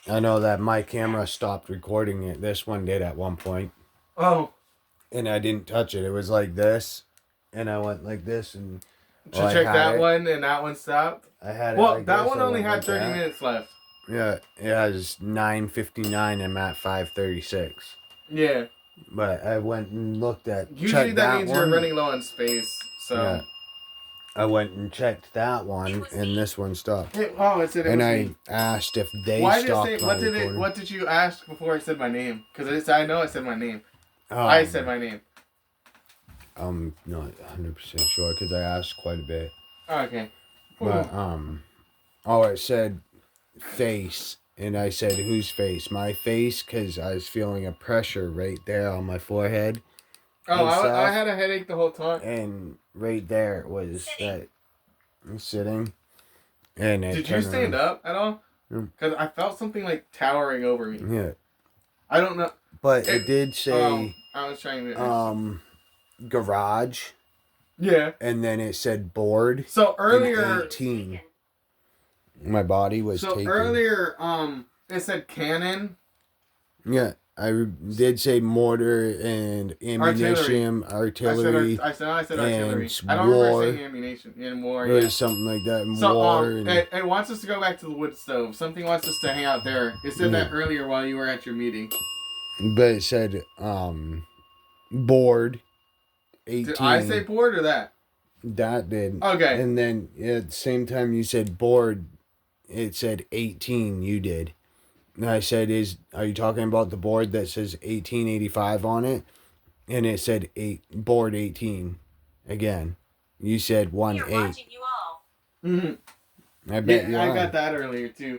I know that my camera stopped recording it. This one did at one point. Oh. And I didn't touch it. It was like this. And I went like this and... Should check that one and that one stopped? I had it well, like that this, one I only went had like 30 that. minutes left. Yeah, it has 9:59. I'm at 5:36. Yeah. But I went and looked at... Usually that means you're running low on space. So... Yeah. I went and checked that one, and this one stopped. It said it and was I me. asked if they Why did stopped it say, my recording. what did you ask before I said my name? Because I know I said my name. Um, I said my name. I'm not 100% sure because I asked quite a bit. Oh, okay. But, it said face, and I said, whose face? My face, because I was feeling a pressure right there on my forehead. Oh, I had a headache the whole time. And right there was that I'm sitting. And it Did you stand up at all? Yeah. Because I felt something like towering over me. Yeah. I don't know. But it did say I was trying to garage. Yeah. And then it said board. So earlier 18. My body was taken. So earlier it said cannon. Yeah. I did say mortar and ammunition, artillery. I said artillery. And I don't remember war. saying ammunition and war. It was something like that. And So war. And, it wants us to go back to the wood stove. Something wants us to hang out there. It said that earlier while you were at your meeting. but it said board 18. Did I say board or that? That did. Okay. And then at the same time you said board, it said 18. You did. And I said, are you talking about the board that says 1885 on it? And it said board 18 again. You said 1-8. Watching you all. Mm-hmm. I bet you I are. got that earlier too.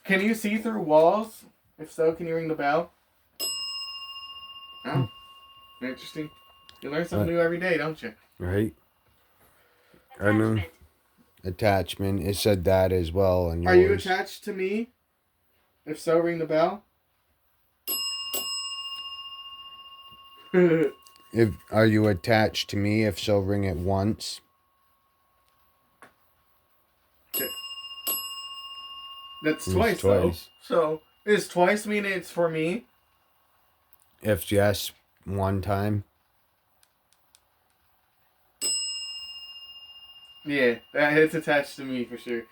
Can you see through walls? If so, can you ring the bell? Oh, interesting. You learn something new every day, don't you? Right. I know. Attachment. It said that as well. And Are you attached to me? If so, ring the bell. Are you attached to me? If so, ring it once. Okay. That's twice, though. So, is twice mean it's for me? If yes, one time. Yeah, it's attached to me for sure.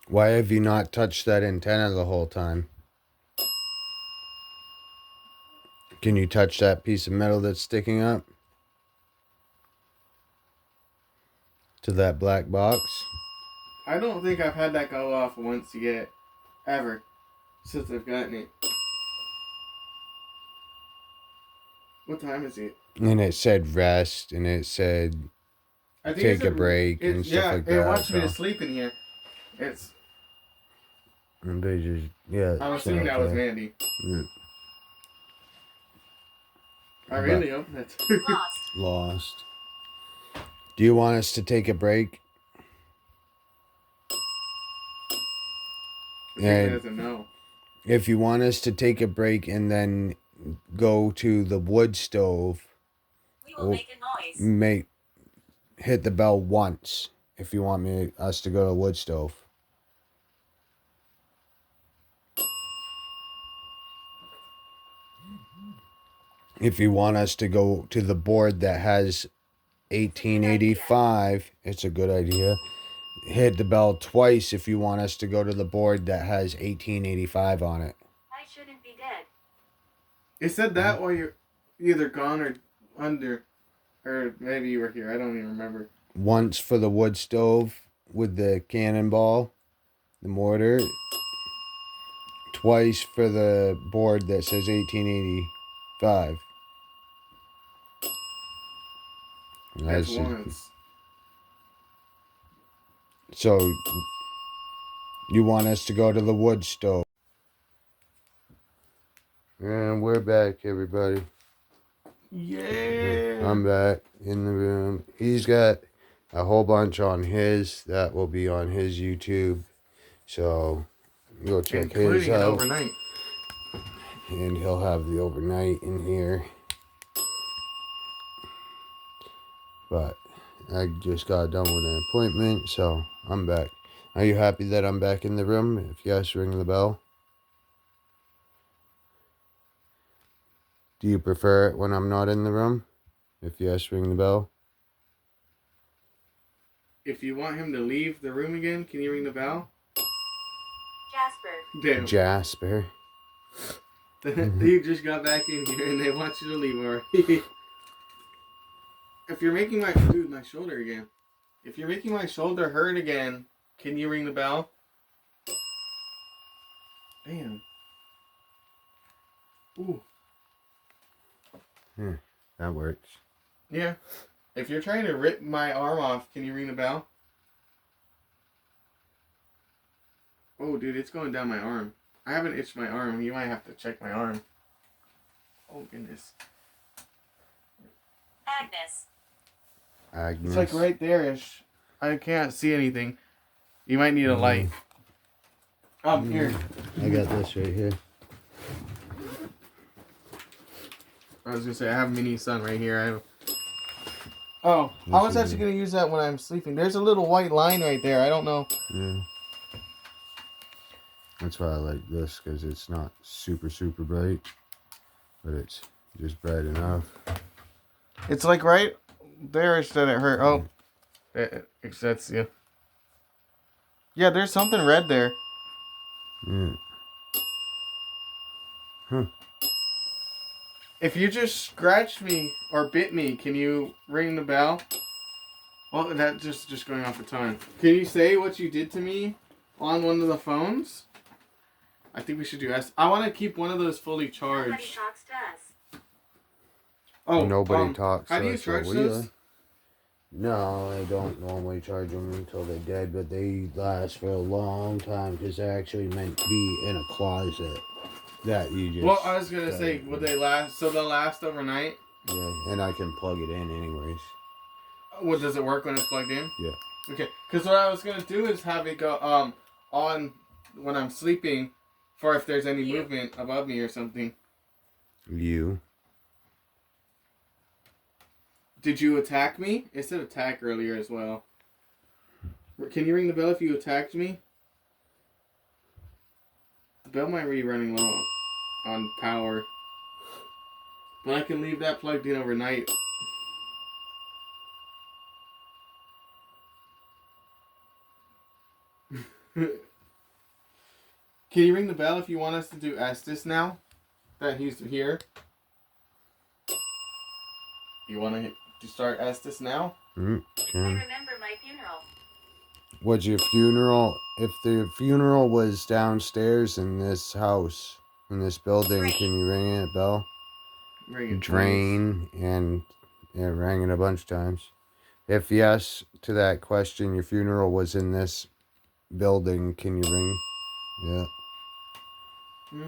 Why have you not touched that antenna the whole time? Can you touch that piece of metal that's sticking up? To that black box? I don't think I've had that go off once yet. Ever. Since I've gotten it. What time is it? And it said rest, and it said I think take a break and stuff like that. It wants me to sleep in here. It's... And they just, yeah. I'm assuming that was Mandy. Yeah. I really hope that's Lost. Do you want us to take a break? It doesn't know. If you want us to take a break and then go to the wood stove, We will make a noise. Hit the bell once. If you want us to go to the wood stove. If you want us to go to the board that has 1885, it's a good idea. Hit the bell twice if you want us to go to the board that has 1885 on it. I shouldn't be dead. It said that while you're either gone or under. Or maybe you were here. I don't even remember. Once for the wood stove with the cannonball, the mortar. Twice for the board that says 1885. That's once. So you want us to go to the wood stove. And we're back, everybody. Yeah. I'm back in the room. He's got a whole bunch on his that will be on his YouTube. So go check his Including it out. overnight. And he'll have the overnight in here. But I just got done with an appointment, so I'm back. Are you happy that I'm back in the room? If yes, ring the bell. Do you prefer it when I'm not in the room? If yes, ring the bell. If you want him to leave the room again, can you ring the bell? Jasper. Damn. Jasper. You just got back in here and they want you to leave already. If you're making my shoulder again. If you're making my shoulder hurt again, can you ring the bell? Damn. Ooh. That works. Yeah. If you're trying to rip my arm off, can you ring the bell? Oh, dude, it's going down my arm. I haven't itched my arm. You might have to check my arm. Oh, goodness. Agnes. Agnes. It's like right there-ish. I can't see anything. You might need a light. Here. I got this right here. I was gonna say I have mini sun right here. I was actually gonna use that when I'm sleeping. There's a little white line right there. I don't know. Yeah. That's why I like this, because it's not super, super bright. But it's just bright enough. It's like right there-ish that it hurt. Oh. That's yeah. Yeah, there's something red there. Yeah. Huh. If you just scratched me or bit me, can you ring the bell? Well, that just going off the time. Can you say what you did to me on one of the phones? I think we should do S. I want to keep one of those fully charged. Nobody talks to us. Oh, Nobody talks. How do you like charge we those? are. No, I don't normally charge them until they're dead, but they last for a long time because they're actually meant to be in a closet that you just. Well, I was gonna say, would they last? So they'll last overnight. Yeah, and I can plug it in anyways. What does it work when it's plugged in? Yeah. Okay, because what I was gonna do is have it go on when I'm sleeping, for if there's any movement above me or something. You. Did you attack me? It said attack earlier as well. Can you ring the bell if you attacked me? The bell might be running low on power. But I can leave that plugged in overnight. Can you ring the bell if you want us to do Estes now? That he's here? You want to start Estes now? I remember my funeral. Was your funeral? If the funeral was downstairs in this house, in this building, can you ring it a bell? Ring it Drain, and it rang it a bunch of times. If yes to that question, your funeral was in this building, can you ring? Yeah. Hmm?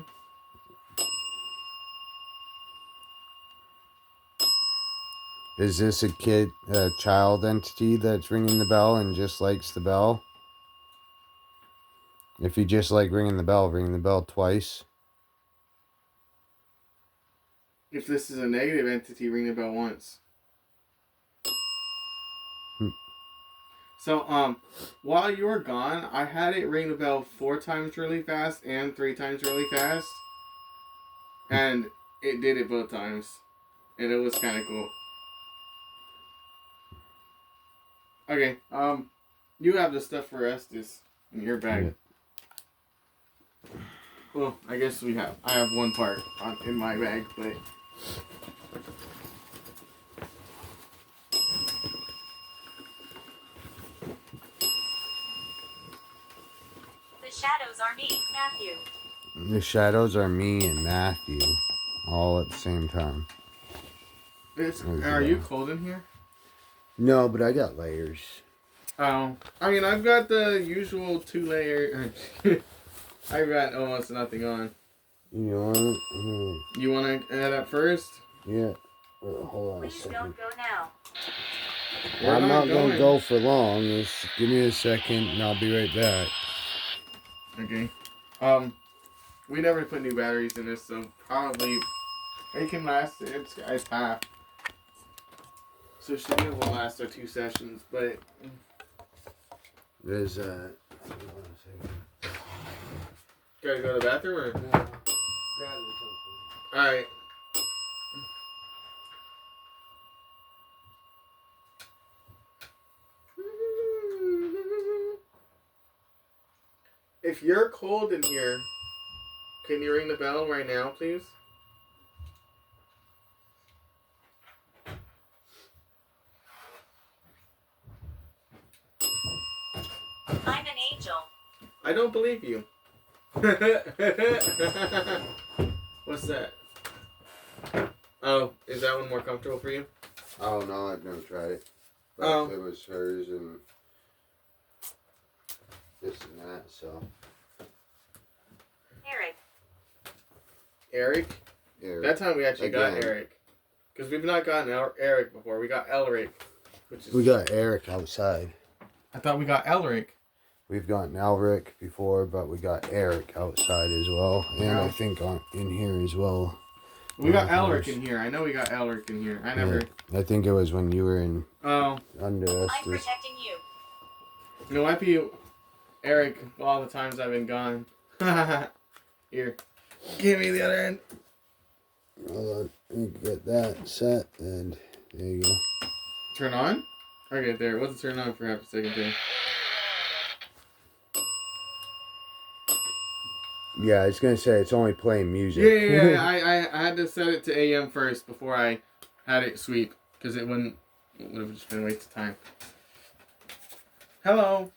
Is this a child entity that's ringing the bell and just likes the bell? If you just like ringing the bell, ring the bell twice. If this is a negative entity, ring the bell once. So, while you were gone, I had it ring the bell 4 times really fast and 3 times really fast. And it did it both times. And it was kind of cool. Okay, you have the stuff for Estes in your bag. Yeah. Well, I guess I have one part in my bag, but... shadows are me, Matthew. The shadows are me and Matthew, all at the same time. Are you cold in here? No, but I got layers. Oh, I mean, I've got the usual 2-layer. I've got almost nothing on. You want it? You want to add up first? Yeah. Hold on a Please second. don't go now. We're I'm not going. gonna go for long. Just give me a second and I'll be right back. Okay. We never put new batteries in this, so probably it can last. It's half. So she will last our 2 sessions, but There's hold on a second. gotta go to the bathroom or? No, grab me something. All right. If you're cold in here, can you ring the bell right now, please? I'm an angel. I don't believe you. What's that? Oh, is that one more comfortable for you? Oh no, I've never tried it. But Oh. it was hers and this and that, so. Eric. Eric? Eric. That time we actually got Again. Eric. Because we've not gotten Eric before. We got Elric. Which is, We got Eric outside. I thought we got Elric. We've gotten Elric before, but we got Eric outside as well. And I Yeah. think in here as well. We got Yeah, of Elric course. in here. I know we got Elric in here. I never... I think it was when you were in Oh. under us. I'm protecting you. No, I be Eric all the times I've been gone. Here. Give me the other end. Hold on. Let me get that set and there you go. Turn on? Okay, there. It wasn't turned on for half a second there. Yeah, I was gonna say it's only playing music. Yeah. I had to set it to AM first before I had it sweep. Because it would have just been a waste of time. Hello.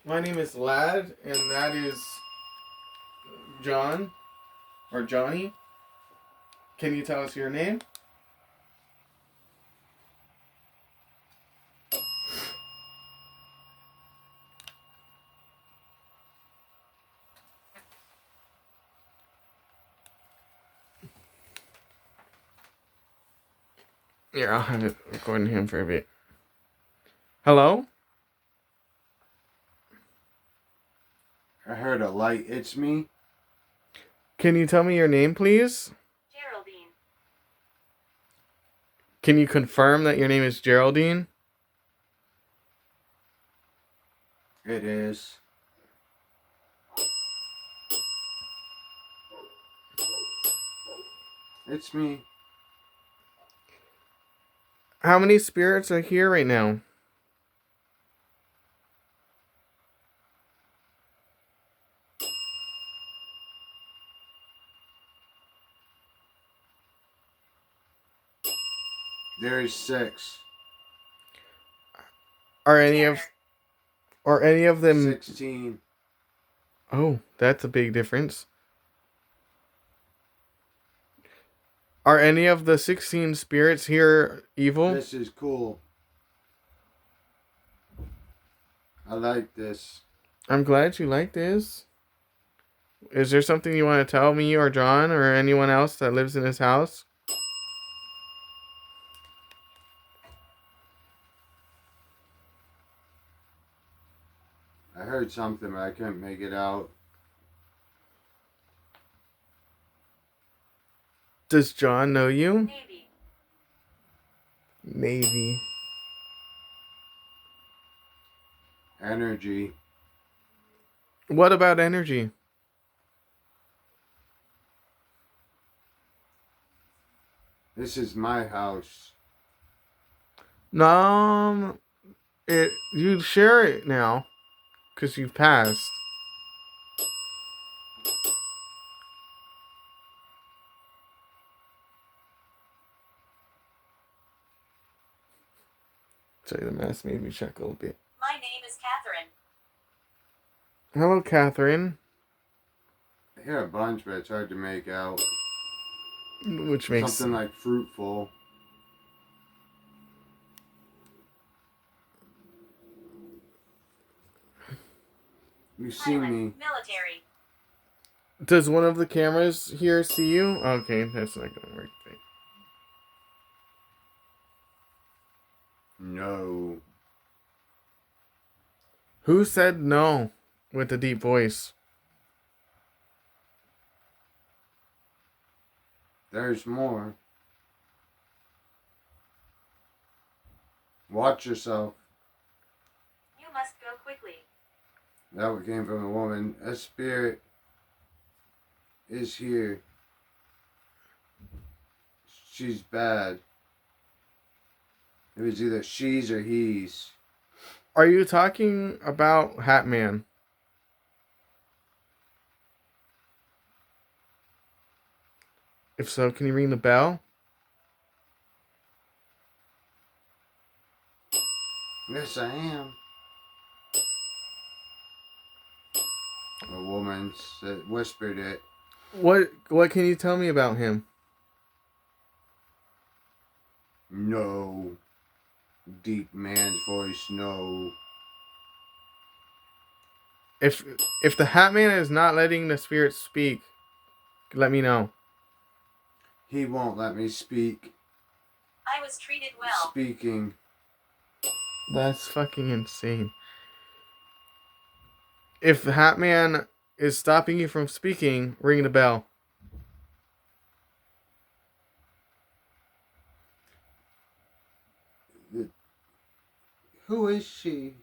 My name is Lad, and that is John. Or Johnny. Can you tell us your name? Here, I'll have it recording him for a bit. Hello? I heard a light. It's me. Can you tell me your name, please? Geraldine. Can you confirm that your name is Geraldine? It is. It's me. How many spirits are here right now? There's 6. Are any of them 16. Oh, that's a big difference. Are any of the 16 spirits here evil? This is cool. I like this. I'm glad you like this. Is there something you want to tell me or John or anyone else that lives in this house? I heard something, but I couldn't make it out. Does John know you? Navy. Navy. Energy. What about energy? This is my house. No, you share it now, cause you've passed. Sorry, the mask made me chuckle a bit. My name is Catherine. Hello, Catherine. I hear a bunch, but it's hard to make out. Which makes Something like fruitful. You see Silent. me. Military. Does one of the cameras here see you? Okay, that's not gonna work. No. Who said no with a deep voice? There's more. Watch yourself. You must go quickly. That came from a woman. A spirit is here. She's bad. It was either she's or he's. Are you talking about Hat Man? If so, can you ring the bell? Yes, I am. A woman said, whispered it. What can you tell me about him? No. Deep man's voice, no. If the Hat Man is not letting the spirit speak, let me know. He won't let me speak. I was treated well. Speaking. That's fucking insane. If the Hat Man is stopping you from speaking, ring the bell. Who is she?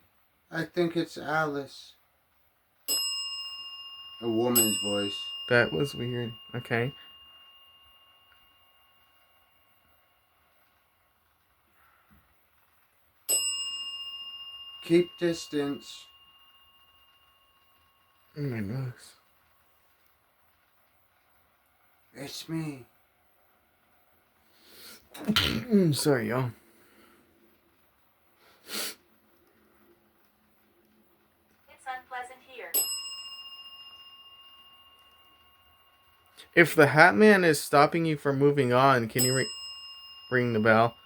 I think it's Alice. A woman's voice. That was weird. Okay. Keep distance. My nose. It's me. Sorry, y'all. It's unpleasant here. If the Hat Man is stopping you from moving on, can you ring the bell?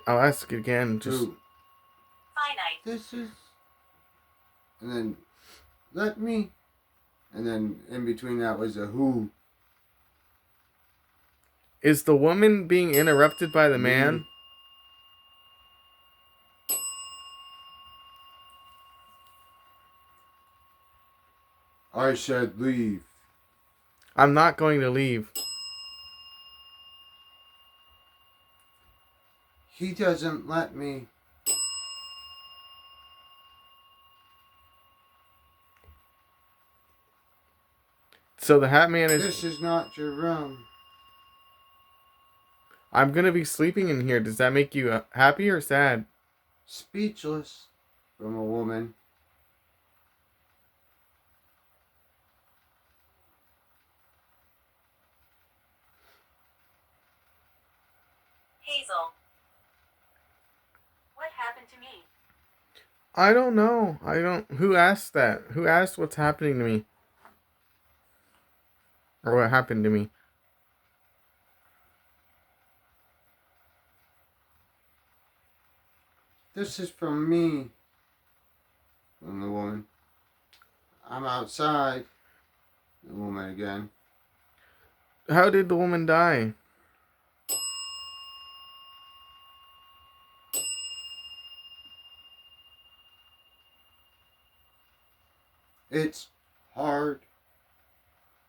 I'll ask again. Just Who? Finite. This is. And then, let me. And then in between that was a who. is the woman being interrupted by the man? I said leave. I'm not going to leave. He doesn't let me. So the Hat Man is. This is not your room. I'm gonna be sleeping in here. Does that make you happy or sad? Speechless from a woman. Hazel. What happened to me? I don't know. I don't. Who asked that? Who asked what's happening to me? Or what happened to me? This is from me. From the woman. I'm outside. The woman again. How did the woman die? It's hard.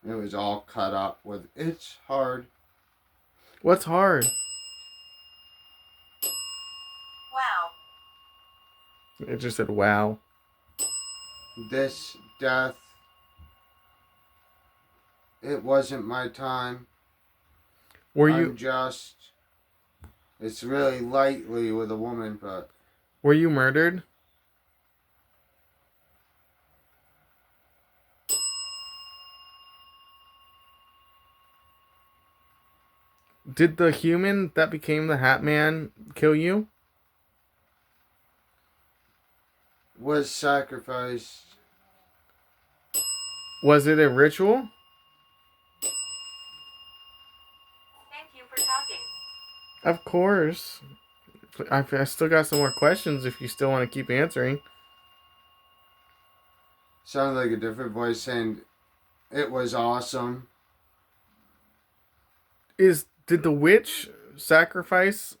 It was all cut up with it's hard. What's hard? Wow. It just said wow. This death. It wasn't my time. Were I'm you just. It's really lightly with a woman, but murdered? Did the human that became the Hat Man kill you? was sacrificed. Was it a ritual? Thank you for talking. Of course. I still got some more questions if you still want to keep answering. Sounds like a different voice saying it was awesome. Did the witch sacrifice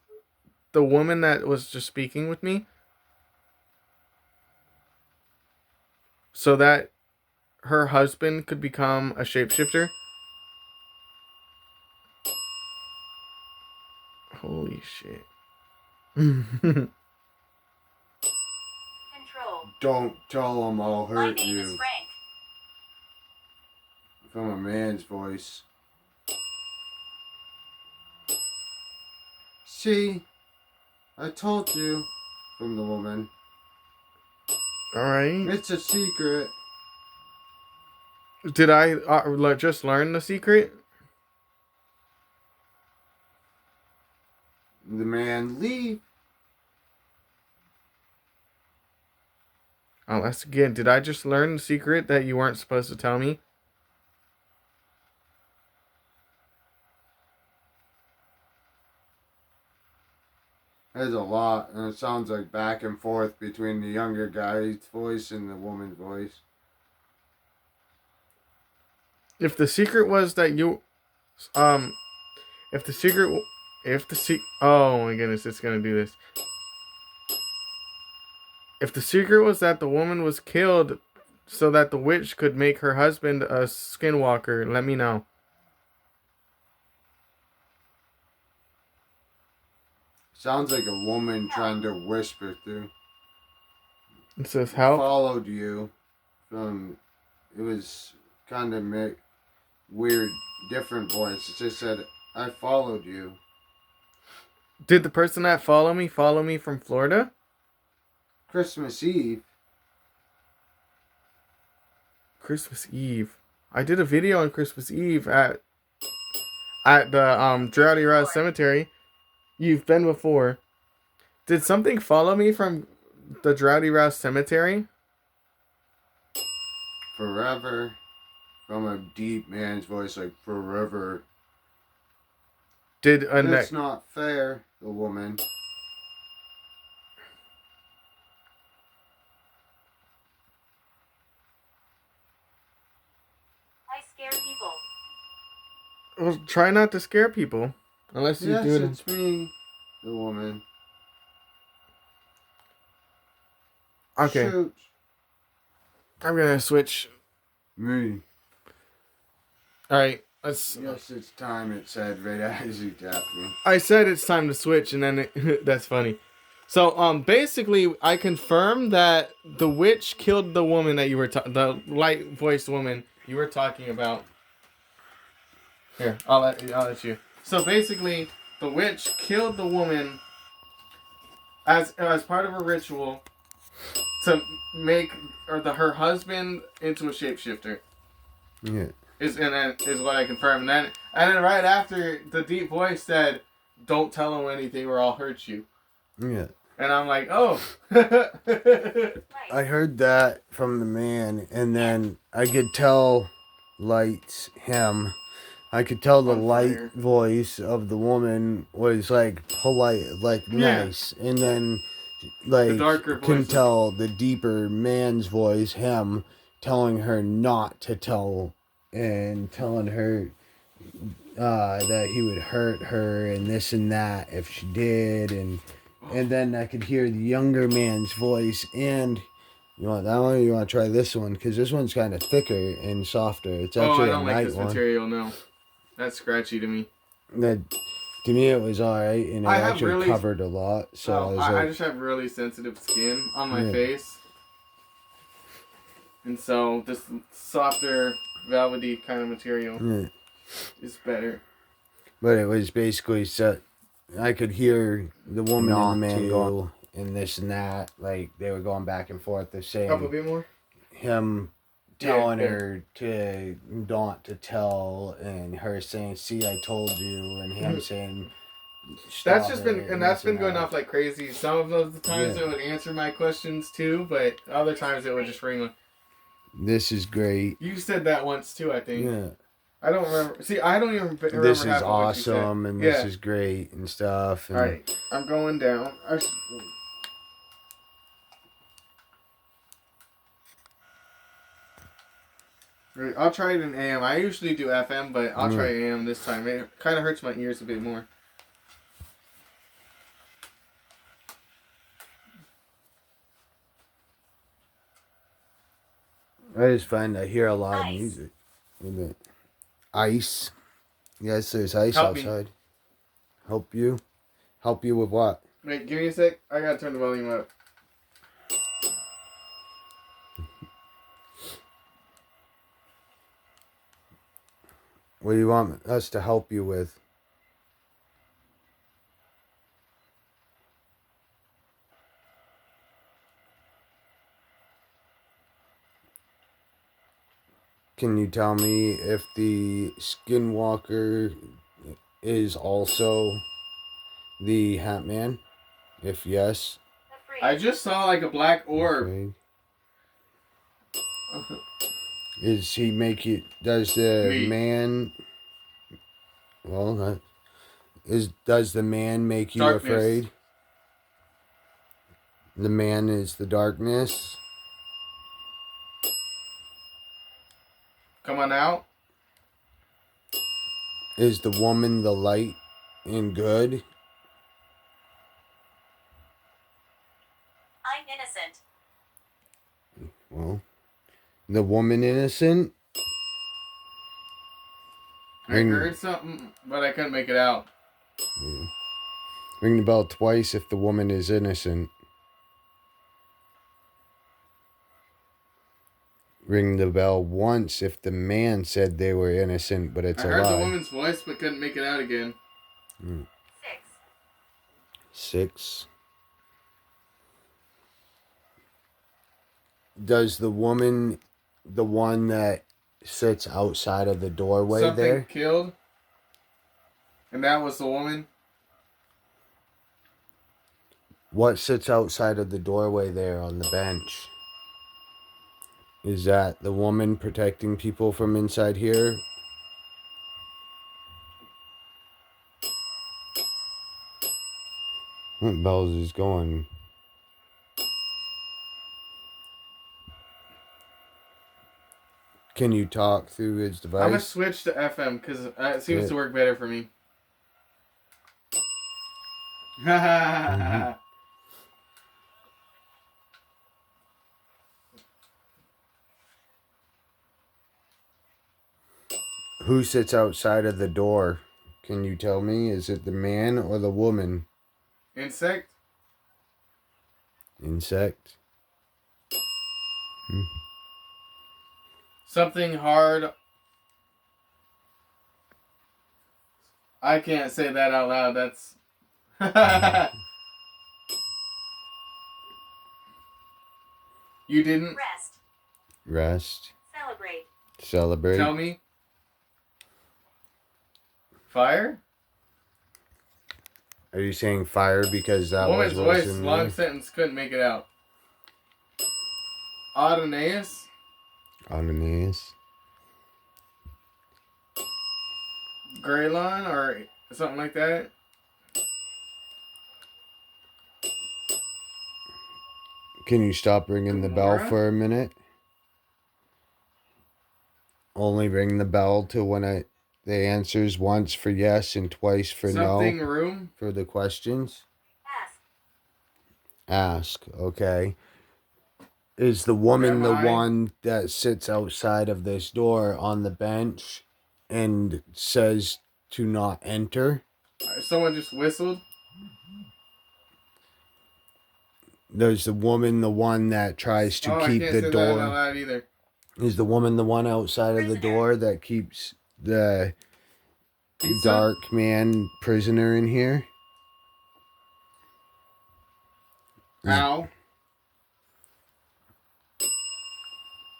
the woman that was just speaking with me? So that her husband could become a shapeshifter? Holy shit. Control. Don't tell him I'll My hurt name is you. Frank. From a man's voice. See? I told you. From the woman. Alright. It's a secret. Did I just learn the secret? The man leave. Oh, that's again. Did I just learn the secret that you weren't supposed to tell me? There's a lot, and it sounds like back and forth between the younger guy's voice and the woman's voice. If the secret was that you, if the secret, oh my goodness, it's gonna do this. If the secret was that the woman was killed so that the witch could make her husband a skinwalker, let me know. Sounds like a woman trying to whisper through. It says help. Followed you from. It was kind of weird, different voice. It just said, "I followed you." Did the person that follow me from Florida? Christmas Eve. Christmas Eve. I did a video on Christmas Eve at the Drowdy Rouse Cemetery. You've been before. Did something follow me from the Drowdy Rouse Cemetery? Forever. From a deep man's voice, like forever. Did That's not fair, the woman. I scare people. Well, try not to scare people. Unless you Yes, do it. it's me, the woman. Okay. Shoot. I'm gonna switch. Me. Alright, let's. Yes, it's time, it said right as he tapped me. I said it's time to switch, and then that's funny. So, basically, I confirmed that the witch killed the woman that you were the light-voiced woman you were talking about. Here, I'll let you. So basically, the witch killed the woman as part of a ritual to make her husband into a shapeshifter. Yeah. Is what I confirmed. And then right after, the deep voice said, "Don't tell him anything or I'll hurt you." Yeah. And I'm like, oh. I heard that from the man, and then I could tell, him. I could tell the light voice of the woman was like polite, nice, and then The darker can voice. tell the deeper man's voice, him, telling her not to tell, and telling her that he would hurt her and this and that if she did, and then I could hear the younger man's voice. And you want that one, or you want to try this one? Because this one's kind of thicker and softer. It's actually I don't a like night this one. material, no. That's scratchy to me. That, to me, it was alright, and it actually covered a lot. So I just have really sensitive skin on my face. And so this softer, velvety kind of material is better. But it was basically set. I could hear the woman and the man go and this and that. Like, they were going back and forth. They're saying Up a bit more? him telling her to not to tell, and her saying, "See, I told you," and him saying, That's stop just it been, and that's been messing going up. off like crazy. Some of the times Yeah. it would answer my questions too, but other times it would just ring. This is great. You said that once too, I think. Yeah. I don't remember. See, I don't even remember This is half of what you said. awesome, and Yeah. this is great and stuff. And All right, I'm going down. I'll try it in AM. I usually do FM, but I'll try AM this time. It kind of hurts my ears a bit more. I just find I hear a lot of Ice. music with it. Ice. Yes, there's ice Help me. outside. Help you? Help you with what? Wait, give me a sec. I gotta turn the volume up. What do you want us to help you with? Can you tell me if the Skinwalker is also the Hat Man? If yes, Afraid. I just saw like a black orb. okay. Is he make it? Does the Me. man? Well, does the man make you Darkness. afraid? The man is the darkness. Come on out. Is the woman the light and good? I'm innocent. Well, the woman innocent? I heard something, but I couldn't make it out. Yeah. Ring the bell twice if the woman is innocent. Ring the bell once if the man said they were innocent, but it's I a heard lie. the woman's voice, but couldn't make it out again. 6. Does the woman, the one that sits outside of the doorway Something there? killed, and that was the woman. What sits outside of the doorway there on the bench? Is that the woman protecting people from inside here? What bells is going? Can you talk through his device? I'm gonna switch to FM because it seems to work better for me. Who sits outside of the door? Can you tell me? Is it the man or the woman? Insect? Insect? Something hard. I can't say that out loud. That's. You didn't Rest. Rest. Celebrate. Celebrate. tell me. Fire? Are you saying fire because that Woman's was what was voice, in long there? sentence, couldn't make it out. Autonaeus? Autonaeus. Greylon? Or something like that? Can you stop ringing the bell Gamora? for a minute? Only ring the bell to when the answers once for yes and twice for Something no room? for the questions. Ask. Ask, okay. Is the woman the Am I? one that sits outside of this door on the bench and says to not enter? Someone just whistled? There's the woman the one that tries to I keep can't the say that out door. loud either. Is the woman the one outside of the Prisoner. door that keeps the Pizza? dark man prisoner in here? Ow.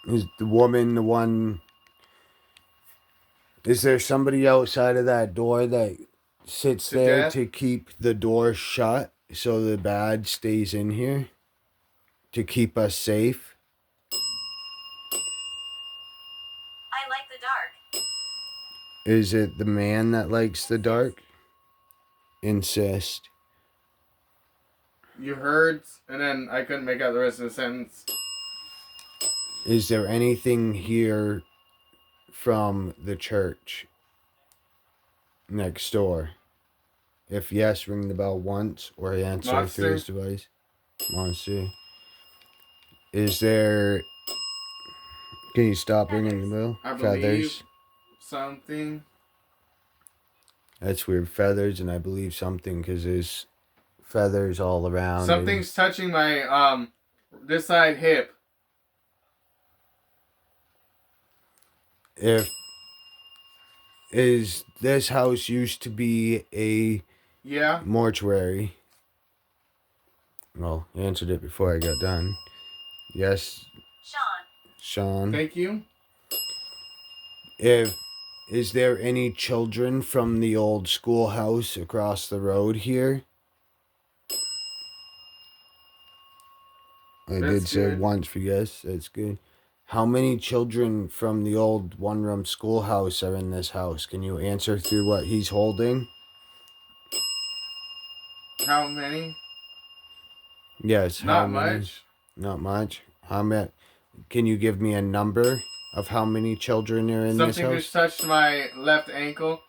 Is the woman the one... Is there somebody outside of that door that sits To there death? to keep the door shut so the bad stays in here to keep us safe? I like the dark. Is it the man that likes the dark? Insist. You heard, and then I couldn't make out the rest of the sentence. Is there anything here from the church next door? If yes, ring the bell once or answer Monster? through his device. Monster. Is there... Can you stop ringing the bell? I believe Feathers. something. That's weird. Feathers, and I believe something because there's feathers all around. Something's touching my this side hip. If is this house used to be a Yeah. mortuary? Well, I answered it before I got done. Yes, Sean. Thank you. Is there any children from the old schoolhouse across the road here? I That's did say good. once for yes. That's good. How many children from the old one-room schoolhouse are in this house? Can you answer through what he's holding? How many? Yes. How Not many? much. Not much. How many? Can you give me a number of how many children are in Something this just house? touched my left ankle.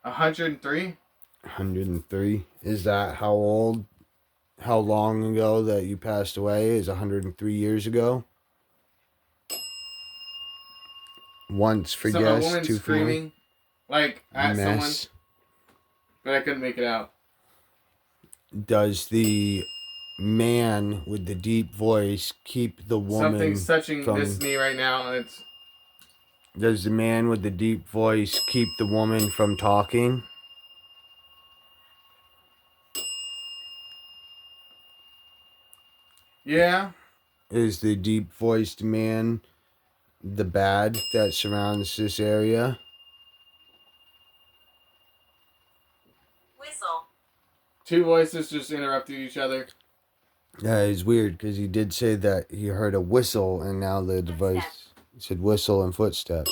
103. 103. Is that how old? How long ago that you passed away? Is 103 years ago? Once for So a yes, woman two for no. screaming, like at someone, Mess. but I couldn't make it out. Does the man with the deep voice keep the woman Something's touching from... this knee right now, and it's Does the man with the deep voice keep the woman from talking? yeah. Is the deep-voiced man the bad that surrounds this area? Whistle. Two voices just interrupted each other. Yeah, it's weird because he did say that he heard a whistle and now the device said whistle and footstep.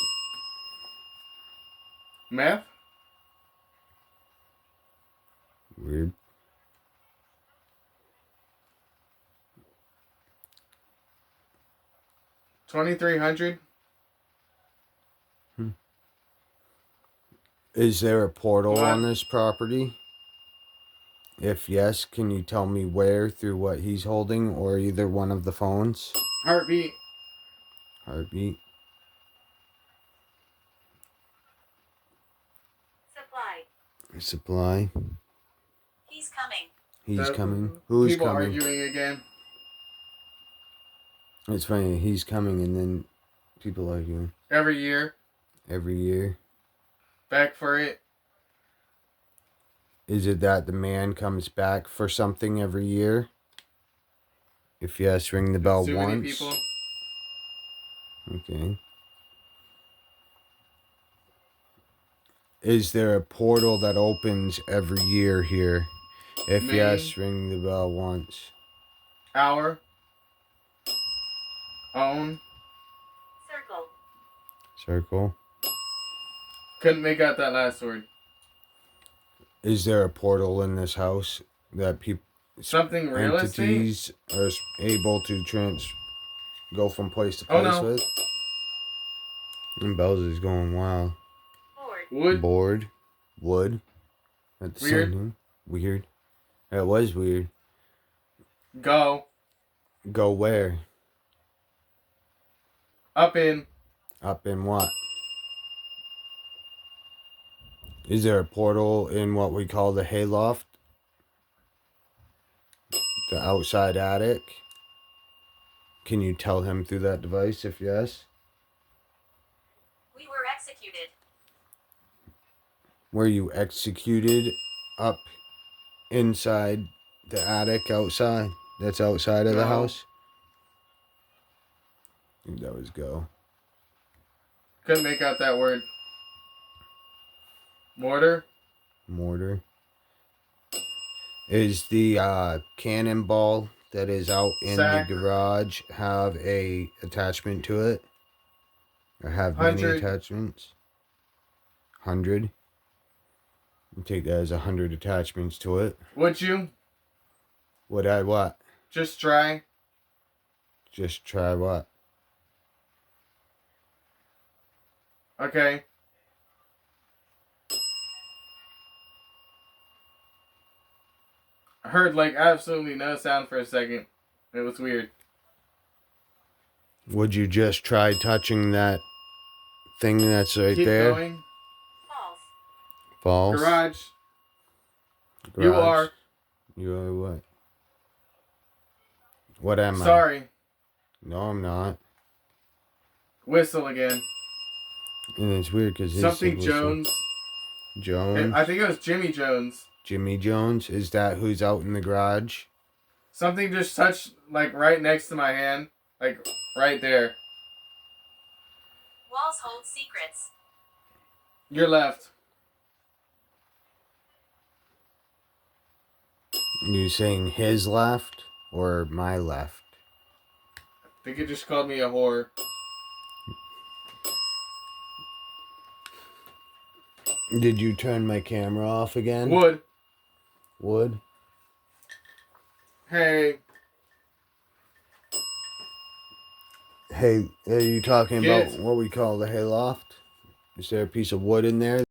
Meth. Weird. $2,300. Is there a portal What? on this property? If yes, can you tell me where through what he's holding or either one of the phones? Heartbeat. Heartbeat. Supply. He's coming. He's The coming. Who's people coming? arguing again. It's funny. He's coming and then people arguing. Every year. Every year. Back for it. Is it that the man comes back for something every year? If yes, ring the bell Too once. many people. Okay. Is there a portal that opens every year here? If Maybe. yes, ring the bell once. Our. Own. Circle. Circle. Couldn't make out that last word. Is there a portal in this house that people, Something real estate? entities are able to go from place to Oh, place no. with? And Bells is going wild. Board. Wood. Wood. At the Weird. same time. Weird. That was weird. Go. Go where? Up in. Up in what? Is there a portal in what we call the hayloft? The outside attic? Can you tell him through that device if yes? We were executed. Were you executed up inside the attic outside? That's outside of the No. house? I think that was go. Couldn't make out that word. Mortar? Mortar. Is the cannonball that is out in Sack. the garage have a attachment to it? Or have many 100. attachments? 100? You take that as 100 attachments to it. Would you? Would I what? Just try. Just try what? Okay. I heard like absolutely no sound for a second. It was weird. Would you just try touching that thing that's right Keep there? going. False. False. Garage. You are. You are what? What am I? Sorry. No, I'm not. Whistle again. And it's weird because Something Jones. Jones. I think it was Jimmy Jones. Jimmy Jones. Is that who's out in the garage? Something just touched like right next to my hand. Like right there. Walls hold secrets. Your left. You saying his left or my left? I think it just called me a whore. Did you turn my camera off again? Wood. Wood? Hey. Hey, are you talking Kids. about what we call the hayloft? Is there a piece of wood in there